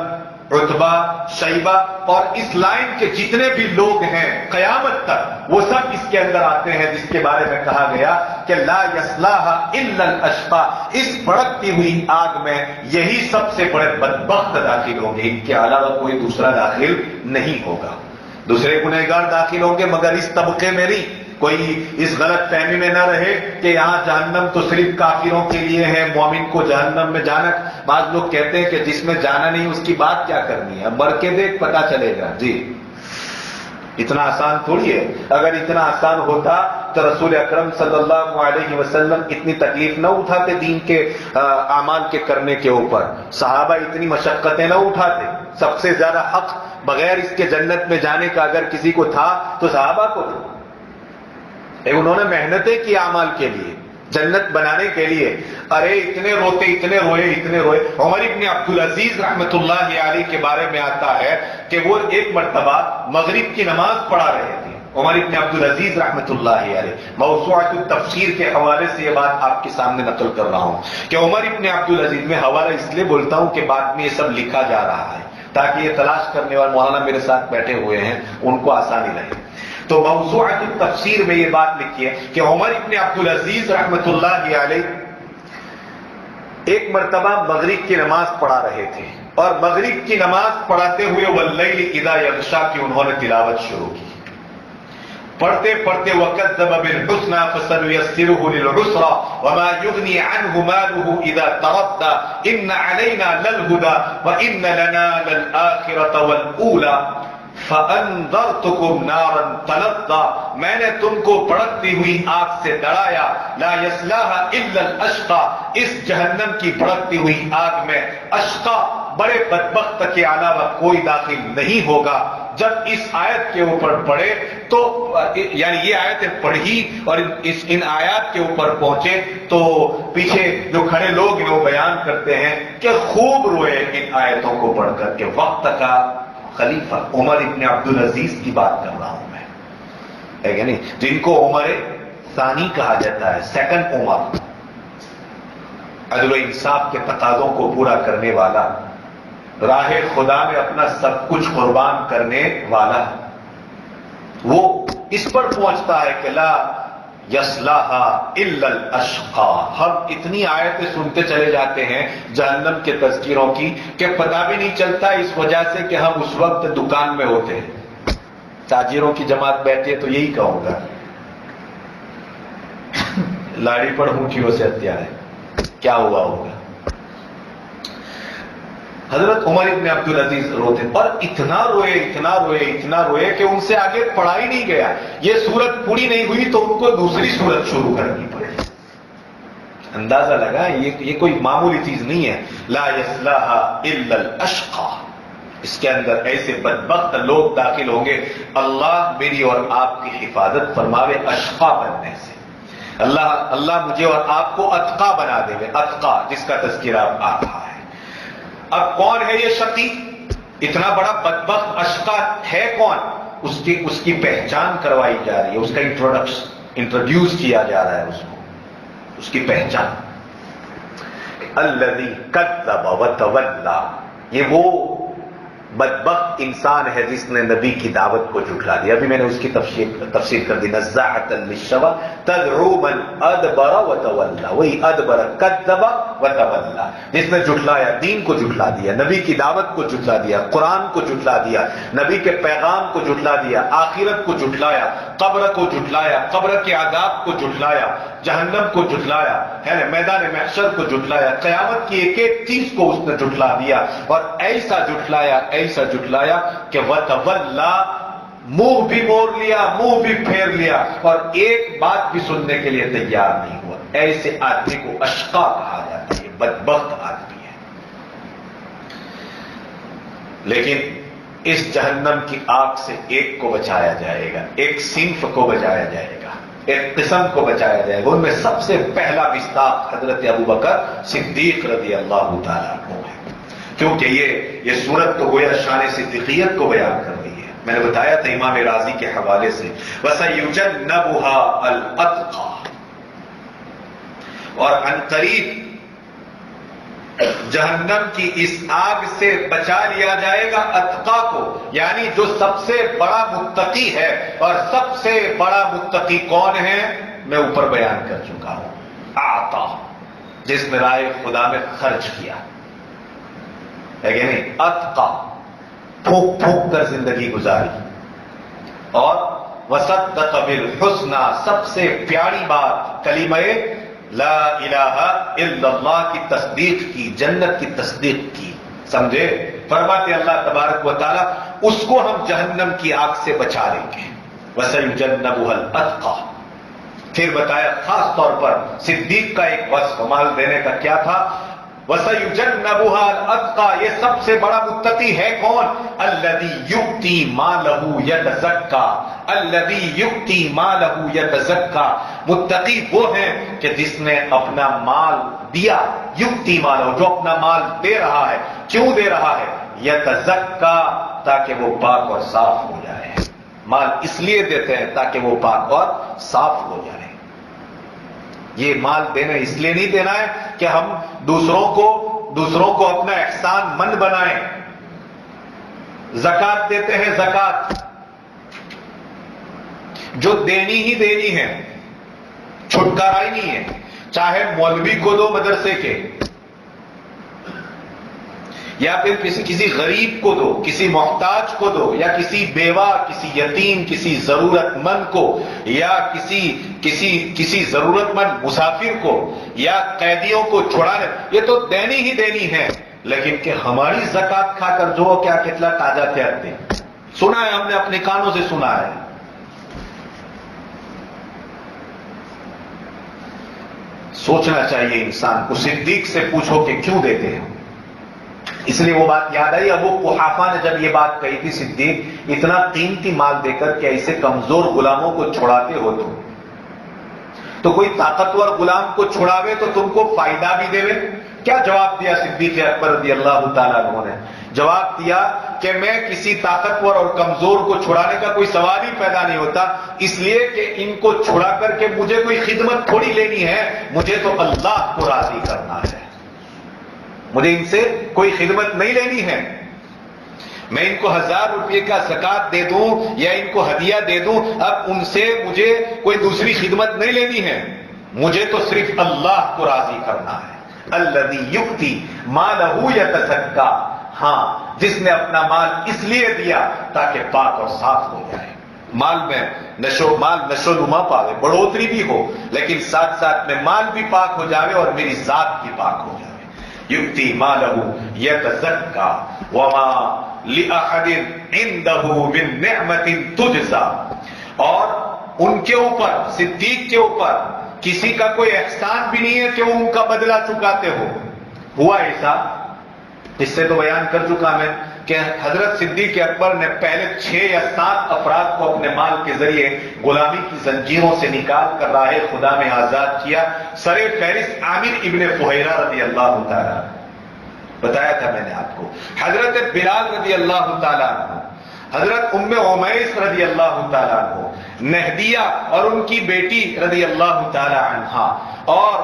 عتبہ، شیبہ، اور اس لائن کے جتنے بھی لوگ ہیں قیامت تک وہ سب اس کے اندر آتے ہیں، جس کے بارے میں کہا گیا کہ لا یصلاھا الا الاشقى، اس بھڑکتی ہوئی آگ میں یہی سب سے بڑے بدبخت داخل ہوں گے، ان کے علاوہ کوئی دوسرا داخل نہیں ہوگا. دوسرے گنہگار داخل ہوں گے مگر اس طبقے میں نہیں. کوئی اس غلط فہمی میں نہ رہے کہ یہاں جہنم تو صرف کافروں کے لیے ہے، مومن کو جہنم میں جانا. بعض لوگ کہتے ہیں کہ جس میں جانا نہیں اس کی بات کیا کرنی ہے، مر کے دیکھ پتا چلے گا. جی اتنا آسان تھوڑی ہے. اگر اتنا آسان ہوتا تو رسول اکرم صلی اللہ علیہ وسلم اتنی تکلیف نہ اٹھاتے دین کے اعمال کے کرنے کے اوپر، صحابہ اتنی مشقتیں نہ اٹھاتے. سب سے زیادہ حق بغیر اس کے جنت میں جانے کا اگر کسی کو تھا تو صحابہ کو تھا. انہوں نے محنتیں کی اعمال کے لیے، جنت بنانے کے لیے. ارے اتنے روتے، اتنے روئے، اتنے روئے. عمر ابن عبدالعزیز رحمت اللہ علیہ کے بارے میں آتا ہے کہ وہ ایک مرتبہ مغرب کی نماز پڑھا رہے تھے. عمر ابن عبدالعزیز رحمت اللہ علیہ، موسوعۃ التفسیر کے حوالے سے یہ بات آپ کے سامنے نقل کر رہا ہوں کہ عمر ابن عبدالعزیز، میں حوالہ اس لیے بولتا ہوں کہ بعد میں یہ سب لکھا جا رہا ہے تاکہ یہ تلاش کرنے والے مولانا میرے ساتھ بیٹھے ہوئے ہیں ان کو آسانی رہے. تو موسوعۃ التفسیر میں یہ بات لکھی ہے کہ عمر ابن عبدالعزیز رحمت اللہ علیہ ایک مرتبہ مغرب کی نماز پڑھا رہے تھے، اور مغرب کی نماز پڑھاتے ہوئے واللیل اذا یغشی کی انہوں نے تلاوت شروع کی. پڑھتے پڑھتے وَكَذَّبَ بِالْحُسْنَى فَسَنُيَسِّرُهُ لِلْعُسْرَى وَمَا يُغْنِي عَنْهُ مَالُهُ إِذَا تَرَدَّى إِنَّ عَلَيْنَا لَلْهُدَى وَإِنَّ لَنَا لَلْآخِرَةَ وَالْأُولَى فَأَنذَرْتُكُمْ نَارًا تَلَظَّى، میں نے تم کو بھڑکتی ہوئی آگ سے ڈرایا. لا يصلاها إلا الأشقى، اس جہنم کی بھڑکتی ہوئی آگ میں اشقا، بڑے بدبخت کے علاوہ کوئی داخل نہیں ہوگا. جب اس آیت کے اوپر پڑھے تو یعنی یہ آیتیں پڑھی اور ان آیات کے اوپر پہنچے تو پیچھے جو کھڑے لوگ ہیں وہ بیان کرتے ہیں کہ خوب روئے ان آیتوں کو پڑھ کر کے. وقت کا خلیفہ عمر ابن عبدالعزیز کی بات کر رہا ہوں میں، ہے کہ نہیں، جن کو عمر ثانی کہا جاتا ہے، سیکنڈ عمر، عدل و انصاف کے تقاضوں کو پورا کرنے والا، راہ خدا میں اپنا سب کچھ قربان کرنے والا. وہ اس پر پہنچتا ہے کہ لا یصلاھا الا الاشقى. ہم اتنی آیتیں سنتے چلے جاتے ہیں جہنم کے تذکیروں کی کہ پتہ بھی نہیں چلتا، اس وجہ سے کہ ہم اس وقت دکان میں ہوتے ہیں. تاجروں کی جماعت بیٹھے تو یہی کہوں گا، لاڑی پر مٹھیوں سے ہتھیار ہے، کیا ہوا ہوگا. حضرت عمر ابن عبدالعزیز روتے اور اتنا روئے، اتنا روئے، اتنا روئے کہ ان سے آگے پڑھا ہی نہیں گیا. یہ سورت پوری نہیں ہوئی تو ان کو دوسری سورت شروع کرنی پڑی. اندازہ لگا یہ کوئی معمولی چیز نہیں ہے. لا یصلاھا الا الاشقى، اس کے اندر ایسے بدبخت لوگ داخل ہوں گے. اللہ میری اور آپ کی حفاظت فرماوے اشقا بننے سے. اللہ مجھے اور آپ کو اتقا بنا دے. اتقا جس کا تذکرہ آ رہا ہے. اب کون ہے یہ شقی؟ اتنا بڑا بدبخت اشقا ہے کون؟ اس کی پہچان کروائی جا رہی ہے، اس کا انٹروڈیوس کیا جا رہا ہے اس کی پہچان. الذی کذب وتولی، یہ وہ بدبخت انسان ہے جس نے نبی کی دعوت کو جھٹلا دیا. ابھی میں نے اس کی تفسیر کر دی. نزاعۃ للشوى تدعو من ادبر وتولى، وہی ادبر کذب وتولى، جس نے جھٹلایا، دین کو جھٹلا دیا، نبی کی دعوت کو جھٹلا دیا، قرآن کو جھٹلا دیا، نبی کے پیغام کو جھٹلا دیا، آخرت کو جھٹلایا، قبر کو جھٹلایا، قبر کے عذاب کو جھٹلایا، جہنم کو جھٹلایا، ہے نا، میدان محشر کو جھٹلایا، قیامت کی ایک ایک چیز کو اس نے جھٹلا دیا. اور ایسا جھٹلایا کہ وتولی، منہ بھی موڑ لیا، منہ بھی پھیر لیا، اور ایک بات بھی سننے کے لیے تیار نہیں ہوا. ایسے آدمی کو اشقا کہا جاتا ہے. بدبخت آدمی ہے. لیکن اس جہنم کی آگ سے ایک کو بچایا جائے گا، ایک صنف کو بچایا جائے گا، ایک قسم کو بچایا جائے گا. ان میں سب سے پہلا مصداق حضرت ابوبکر صدیق رضی اللہ تعالیٰ عنہ ہے. کیونکہ یہ صورت تو گویا شان صدیقیت کو بیان کر رہی ہے. میں نے بتایا تھا امام رازی کے حوالے سے وَسَيُجَنَّبُهَا الْأَتْقَى، اور عنقریب جہنم کی اس آگ سے بچا لیا جائے گا اتقا کو، یعنی جو سب سے بڑا متقی ہے. اور سب سے بڑا متقی کون ہے؟ میں اوپر بیان کر چکا ہوں. آتا، جس نے راہ خدا میں خرچ کیا ہے کہ نہیں. اتقا، پھونک پھونک کر زندگی گزاری. اور وصدق بالحسنى، سب سے پیاری بات کلمہ لا الہ الا اللہ کی تصدیق کی، جنت کی تصدیق کی. سمجھے؟ فرماتے اللہ تبارک و تعالی اس کو ہم جہنم کی آگ سے بچا لیں گے. وَسَيُجَنَّبُهَا الْأَتْقَى. پھر بتایا خاص طور پر صدیق کا ایک وصف مال دینے کا کیا تھا. وَسَيُجَنَّبُهَا الْأَتْقَى، یہ سب سے بڑا متقی ہے کون؟ الَّذِي يُؤْتِي مَالَهُ يَتَزَكَّى، الَّذِي يُؤْتِي مَالَهُ يَتَزَكَّى. متقی وہ ہیں کہ جس نے اپنا مال دیا. یؤتی مالہ، جو اپنا مال دے رہا ہے. کیوں دے رہا ہے؟ یتزکا، تاکہ وہ پاک اور صاف ہو جائے. مال اس لیے دیتے ہیں تاکہ وہ پاک اور صاف ہو جائے. یہ مال دینا اس لیے نہیں دینا ہے کہ ہم دوسروں کو اپنا احسان مند بنائیں. زکات دیتے ہیں، زکات جو دینی ہی دینی ہے، چھٹکارا ہی نہیں ہے. چاہے مولوی کو دو مدرسے کے، یا پھر کسی غریب کو دو، کسی محتاج کو دو، یا کسی بیوہ، کسی یتیم، کسی ضرورت مند کو، یا کسی ضرورت مند مسافر کو، یا قیدیوں کو چھڑانے، یہ تو دینی ہی دینی ہے. لیکن کہ ہماری زکات کھا کر جو کیا کتنا تازہ تھے آتے، سنا ہے ہم نے، اپنے کانوں سے سنا ہے. سوچنا چاہیے انسان کو. صدیق سے پوچھو کہ کیوں دیتے ہیں. اس لیے وہ بات یاد آئی. ابو قحافہ نے جب یہ بات کہی تھی، صدیق اتنا قیمتی مال دے کر کہ ایسے کمزور غلاموں کو چھڑاتے ہو تو کوئی طاقتور غلام کو چھڑاوے تو تم کو فائدہ بھی دے. کیا جواب دیا صدیق اکبر رضی اللہ تعالیٰ عنہ نے؟ جواب دیا کہ میں کسی طاقتور اور کمزور کو چھڑانے کا کوئی سوال ہی پیدا نہیں ہوتا، اس لیے کہ ان کو چھڑا کر کے مجھے کوئی خدمت تھوڑی لینی ہے، مجھے تو اللہ کو راضی کرنا ہے. مجھے ان سے کوئی خدمت نہیں لینی ہے. میں ان کو 1000 روپے کا زکات دے دوں یا ان کو ہدیہ دے دوں، اب ان سے مجھے کوئی دوسری خدمت نہیں لینی ہے. مجھے تو صرف اللہ کو راضی کرنا ہے. الذی یؤتی مالہ یتزکا، ہاں جس نے اپنا مال اس لیے دیا تاکہ پاک اور صاف ہو جائے. مال میں نشو نما پاوے، بڑھوتری بھی ہو، لیکن ساتھ ساتھ میں مال بھی پاک ہو جائے اور میری ذات بھی پاک ہو جائے. یؤتی مالہ یتزکا وما لأحد عنده من نعمت تجزا. اور ان کے اوپر، صدیق کے اوپر کسی کا کوئی احسان بھی نہیں ہے کہ وہ ان کا بدلہ چکاتے ہو. ہوا ایسا، اس سے تو بیان کر چکا میں کہ حضرت صدیق اکبر نے پہلے 6 یا 7 افراد کو اپنے مال کے ذریعے غلامی کی زنجیروں سے نکال کر راہ خدا میں آزاد کیا. سر فہرست عامر ابن فہیرہ رضی اللہ تعالیٰ، بتایا تھا میں نے آپ کو، حضرت بلال رضی اللہ تعالیٰ عنہ، حضرت ام عمیس رضی اللہ تعالیٰ عنہ، نہدیہ اور ان کی بیٹی رضی اللہ تعالیٰ عنہ، اور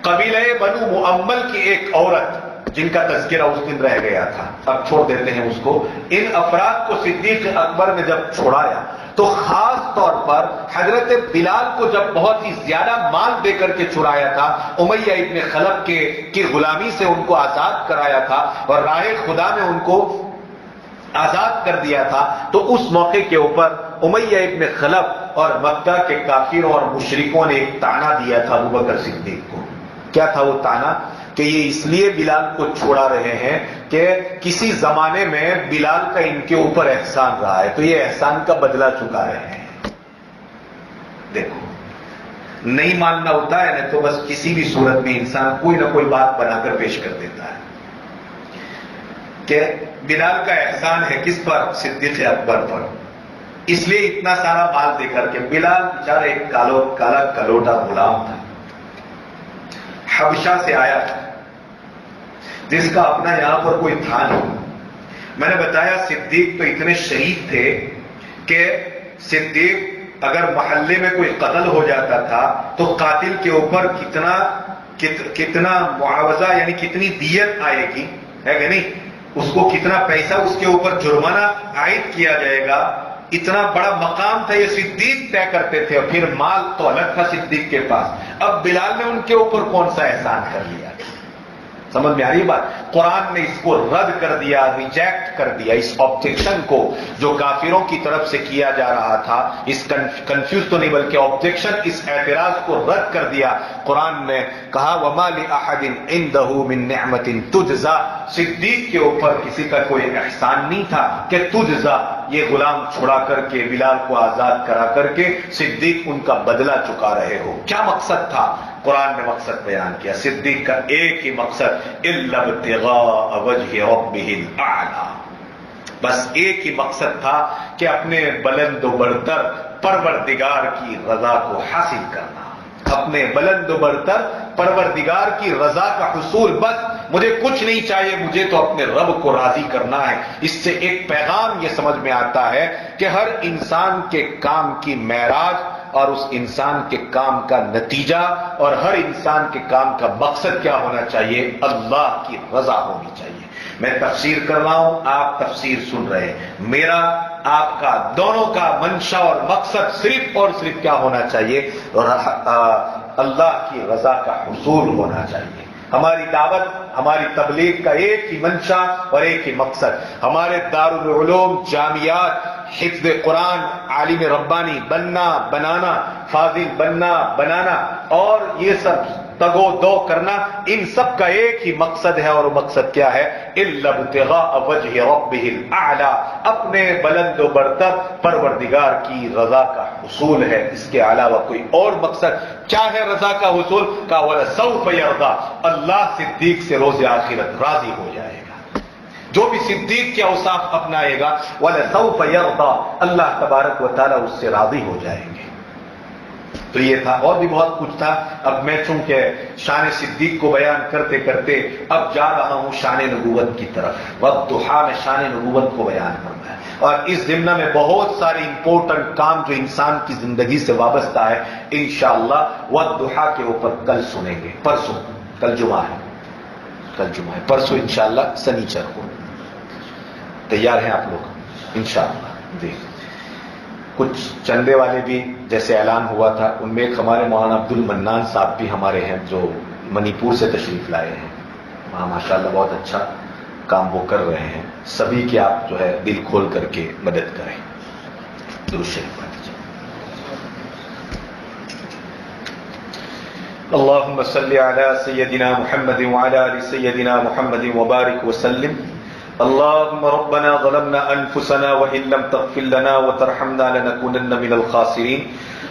قبیلہ بنو مؤمل کی ایک عورت جن کا تذکرہ اس دن رہ گیا تھا، اب چھوڑ دیتے ہیں اس کو. ان افراد کو صدیق اکبر نے جب چھوڑایا تو خاص طور پر حضرت بلال کو جب بہت ہی زیادہ مال دے کر کے چھڑایا تھا، امیہ ابن خلف کی غلامی سے ان کو آزاد کرایا تھا اور راہ خدا میں ان کو آزاد کر دیا تھا، تو اس موقع کے اوپر امیہ ابن خلف اور مکہ کے کافروں اور مشرکوں نے ایک طعنہ دیا تھا ابوبکر صدیق کو. کیا تھا وہ طعنہ؟ کہ یہ اس لیے بلال کو چھوڑا رہے ہیں کہ کسی زمانے میں بلال کا ان کے اوپر احسان رہا ہے، تو یہ احسان کا بدلہ چکا رہے ہیں. دیکھو نہیں ماننا ہوتا ہے نا تو بس کسی بھی صورت میں انسان کوئی نہ کوئی بات بنا کر پیش کر دیتا ہے کہ بلال کا احسان ہے کس پر؟ صدیق اکبر پر، اس لیے اتنا سارا مال دے کر کے۔ بلال بیچارہ ایک کالا کلوٹا غلام تھا، حبشہ سے آیا تھا، جس کا اپنا یہاں پر کوئی تھا نہیں۔ میں نے بتایا صدیق تو اتنے شریف تھے کہ صدیق اگر محلے میں کوئی قتل ہو جاتا تھا تو قاتل کے اوپر کتنا معاوضہ یعنی کتنی دیت آئے گی، ہے کہ نہیں، اس کو کتنا پیسہ اس کے اوپر جرمانہ عائد کیا جائے گا، اتنا بڑا مقام تھا، یہ صدیق طے کرتے تھے، اور پھر مال تو الگ تھا صدیق کے پاس۔ اب بلال نے ان کے اوپر کون سا احسان کر لیا؟ سمجھ میں آ رہی بات؟ قرآن نے اس کو رد کر دیا، ریجیکٹ کر دیا، اس آبجیکشن کو جو کافروں کی طرف سے کیا جا رہا تھا، اس کنفیوز تو نہیں بلکہ آبجیکشن، اس اعتراض کو رد کر دیا۔ قرآن نے کہا وَمَا لِأَحَدٍ عِندَهُ مِن نِعْمَةٍ تُجْزَى، صدیق کے اوپر کسی کا کوئی احسان نہیں تھا کہ تجزا، یہ غلام چھڑا کر کے بلال کو آزاد کرا کر کے صدیق ان کا بدلہ چکا رہے ہو۔ کیا مقصد تھا؟ قرآن نے مقصد بیان کیا، صدیق کا ایک ہی مقصد الا ابتغاء وجہ ربہ الاعلی، بس ایک ہی مقصد تھا کہ اپنے بلند و برتر پروردگار کی رضا کو حاصل کرنا، اپنے بلند و برتر پروردگار کی رضا کا حصول، بس مجھے کچھ نہیں چاہیے، مجھے تو اپنے رب کو راضی کرنا ہے۔ اس سے ایک پیغام یہ سمجھ میں آتا ہے کہ ہر انسان کے کام کی معراج اور اس انسان کے کام کا نتیجہ اور ہر انسان کے کام کا مقصد کیا ہونا چاہیے؟ اللہ کی رضا ہونی چاہیے۔ میں تفسیر کر رہا ہوں، آپ تفسیر سن رہے ہیں، میرا آپ کا دونوں کا منشا اور مقصد صرف اور صرف کیا ہونا چاہیے؟ اللہ کی رضا کا حصول ہونا چاہیے۔ ہماری دعوت، ہماری تبلیغ کا ایک ہی منشا اور ایک ہی مقصد، ہمارے دارالعلوم، جامعات، حفظ قرآن، عالم ربانی بننا، بنانا، فاضل بننا، بنانا، اور یہ سب تگ و دو کرنا، ان سب کا ایک ہی مقصد ہے، اور وہ مقصد کیا ہے؟ الا ابتغاء وجہ ربہ الاعلی، اپنے بلند و برتر پروردگار کی رضا کا حصول ہے، اس کے علاوہ کوئی اور مقصد کیا ہے؟ رضا کا حصول کا وَلَسَوْفَ يَرْضَىٰ، اللہ صدیق سے روز آخرت راضی ہو جائے گا، جو بھی صدیق کے اوصاف اپنائے گا وَلَسَوْفَ يَرْضَىٰ، اللہ تبارک و تعالیٰ اس سے راضی ہو جائیں گے۔ تو یہ تھا، اور بھی بہت کچھ تھا، اب میں چونکہ شان صدیق کو بیان کرتے کرتے اب جا رہا ہوں شان نبوت کی طرف، والضحیٰ میں شان نبوت کو بیان کرنا ہے، اور اس ضمن میں بہت ساری امپورٹنٹ کام جو انسان کی زندگی سے وابستہ ہے، انشاءاللہ والضحیٰ کے اوپر کل سنیں گے، پرسوں، کل جمعہ ہے، کل جمعہ ہے، پرسوں انشاءاللہ سنیچر کو، تیار ہیں آپ لوگ انشاءاللہ؟ دیکھ کچھ چندے والے بھی جیسے اعلان ہوا تھا، ان میں ایک ہمارے مولانا عبد المنان صاحب بھی ہمارے ہیں جو منی پور سے تشریف لائے ہیں، وہاں ماشاءاللہ بہت اچھا کام وہ کر رہے ہیں، سبھی کی آپ جو ہے دل کھول کر کے مدد کریں۔ درود شریف پڑھ لیجیے۔ اللهم صل على سيدنا محمد وعلى آل سيدنا محمد وبارك وسلم۔ اللهم ربنا ظلمنا أنفسنا وإن لم تغفر لنا وترحمنا لنكونن من الخاسرين۔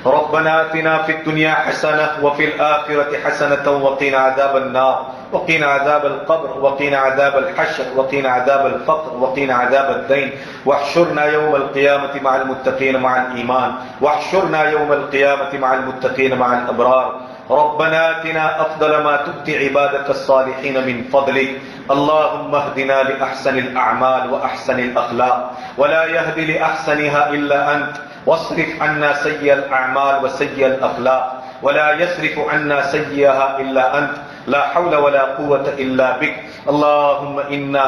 ربنا آتنا في الدنيا حسنة وفي الآخرة حسنة وقنا عذاب النار وقنا عذاب القبر وقنا عذاب الحشر وقنا عذاب الفقر وقنا عذاب الدين واحشرنا يوم القيامة مع المتقين مع الإيمان واحشرنا يوم القيامة مع المتقين مع الأبرار۔ ربنا آتنا أفضل ما تؤتي عبادك الصالحين من فضلك۔ اللهم اهدنا لأحسن الأعمال وأحسن الأخلاق ولا يهدي لأحسنها إلا أنت، واصرف عنا سيئ الأعمال وسيئ الأخلاق ولا يصرف عنا سيئها إلا أنت، لا حول ولا قوة إلا بك۔ اللهم إنا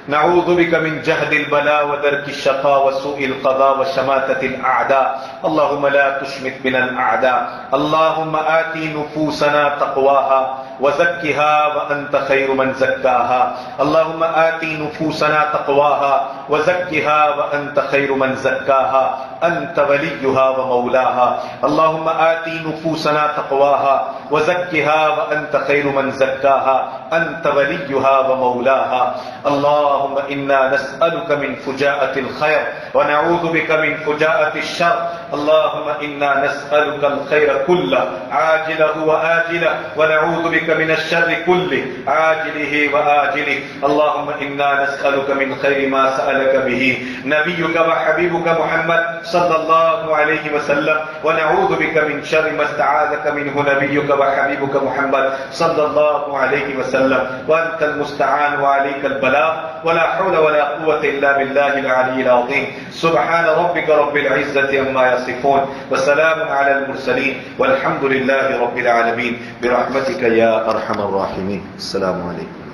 نعوذ بك من جهد البلاء ودرك الشقاء وسوء القضاء وشماتة الأعداء، اللهم لا تشمت بنا الأعداء۔ اللهم آتي نفوسنا تقواها وزكها وأنت خير من زكاها، اللهم آتي نفوسنا تقواها وزكها وأنت خير من زكاها، أنت وليها ومولاها۔ اللهم آتي نفوسنا تقواها وزكها وأنت خير من زكاها، أنت وليها ومولاها۔ اللهم إنا نسألك من فجاءة الخير ونعوذ بك من فجاءة الشر، اللهم إنا نسألك الخير كله عاجله وآجله ونعوذ بك من الشر كله عاجله وآجله. اللهم إنا نسألك من خير ما سألك به نبيك وحبيبك محمد صلى الله عليه وسلم ونعوذ بك من شر ما استعاذك منه نبيك وحبيبك محمد صلى الله عليه وسلم. وأنت المستعان وعليك البلاغ ولا حول ولا قوة إلا بالله العلي العظيم. سبحان ربك رب العزة عما يصفون وسلام على المرسلين والحمد لله رب العالمين برحمتك يا أرحم الراحمين. السلام عليكم.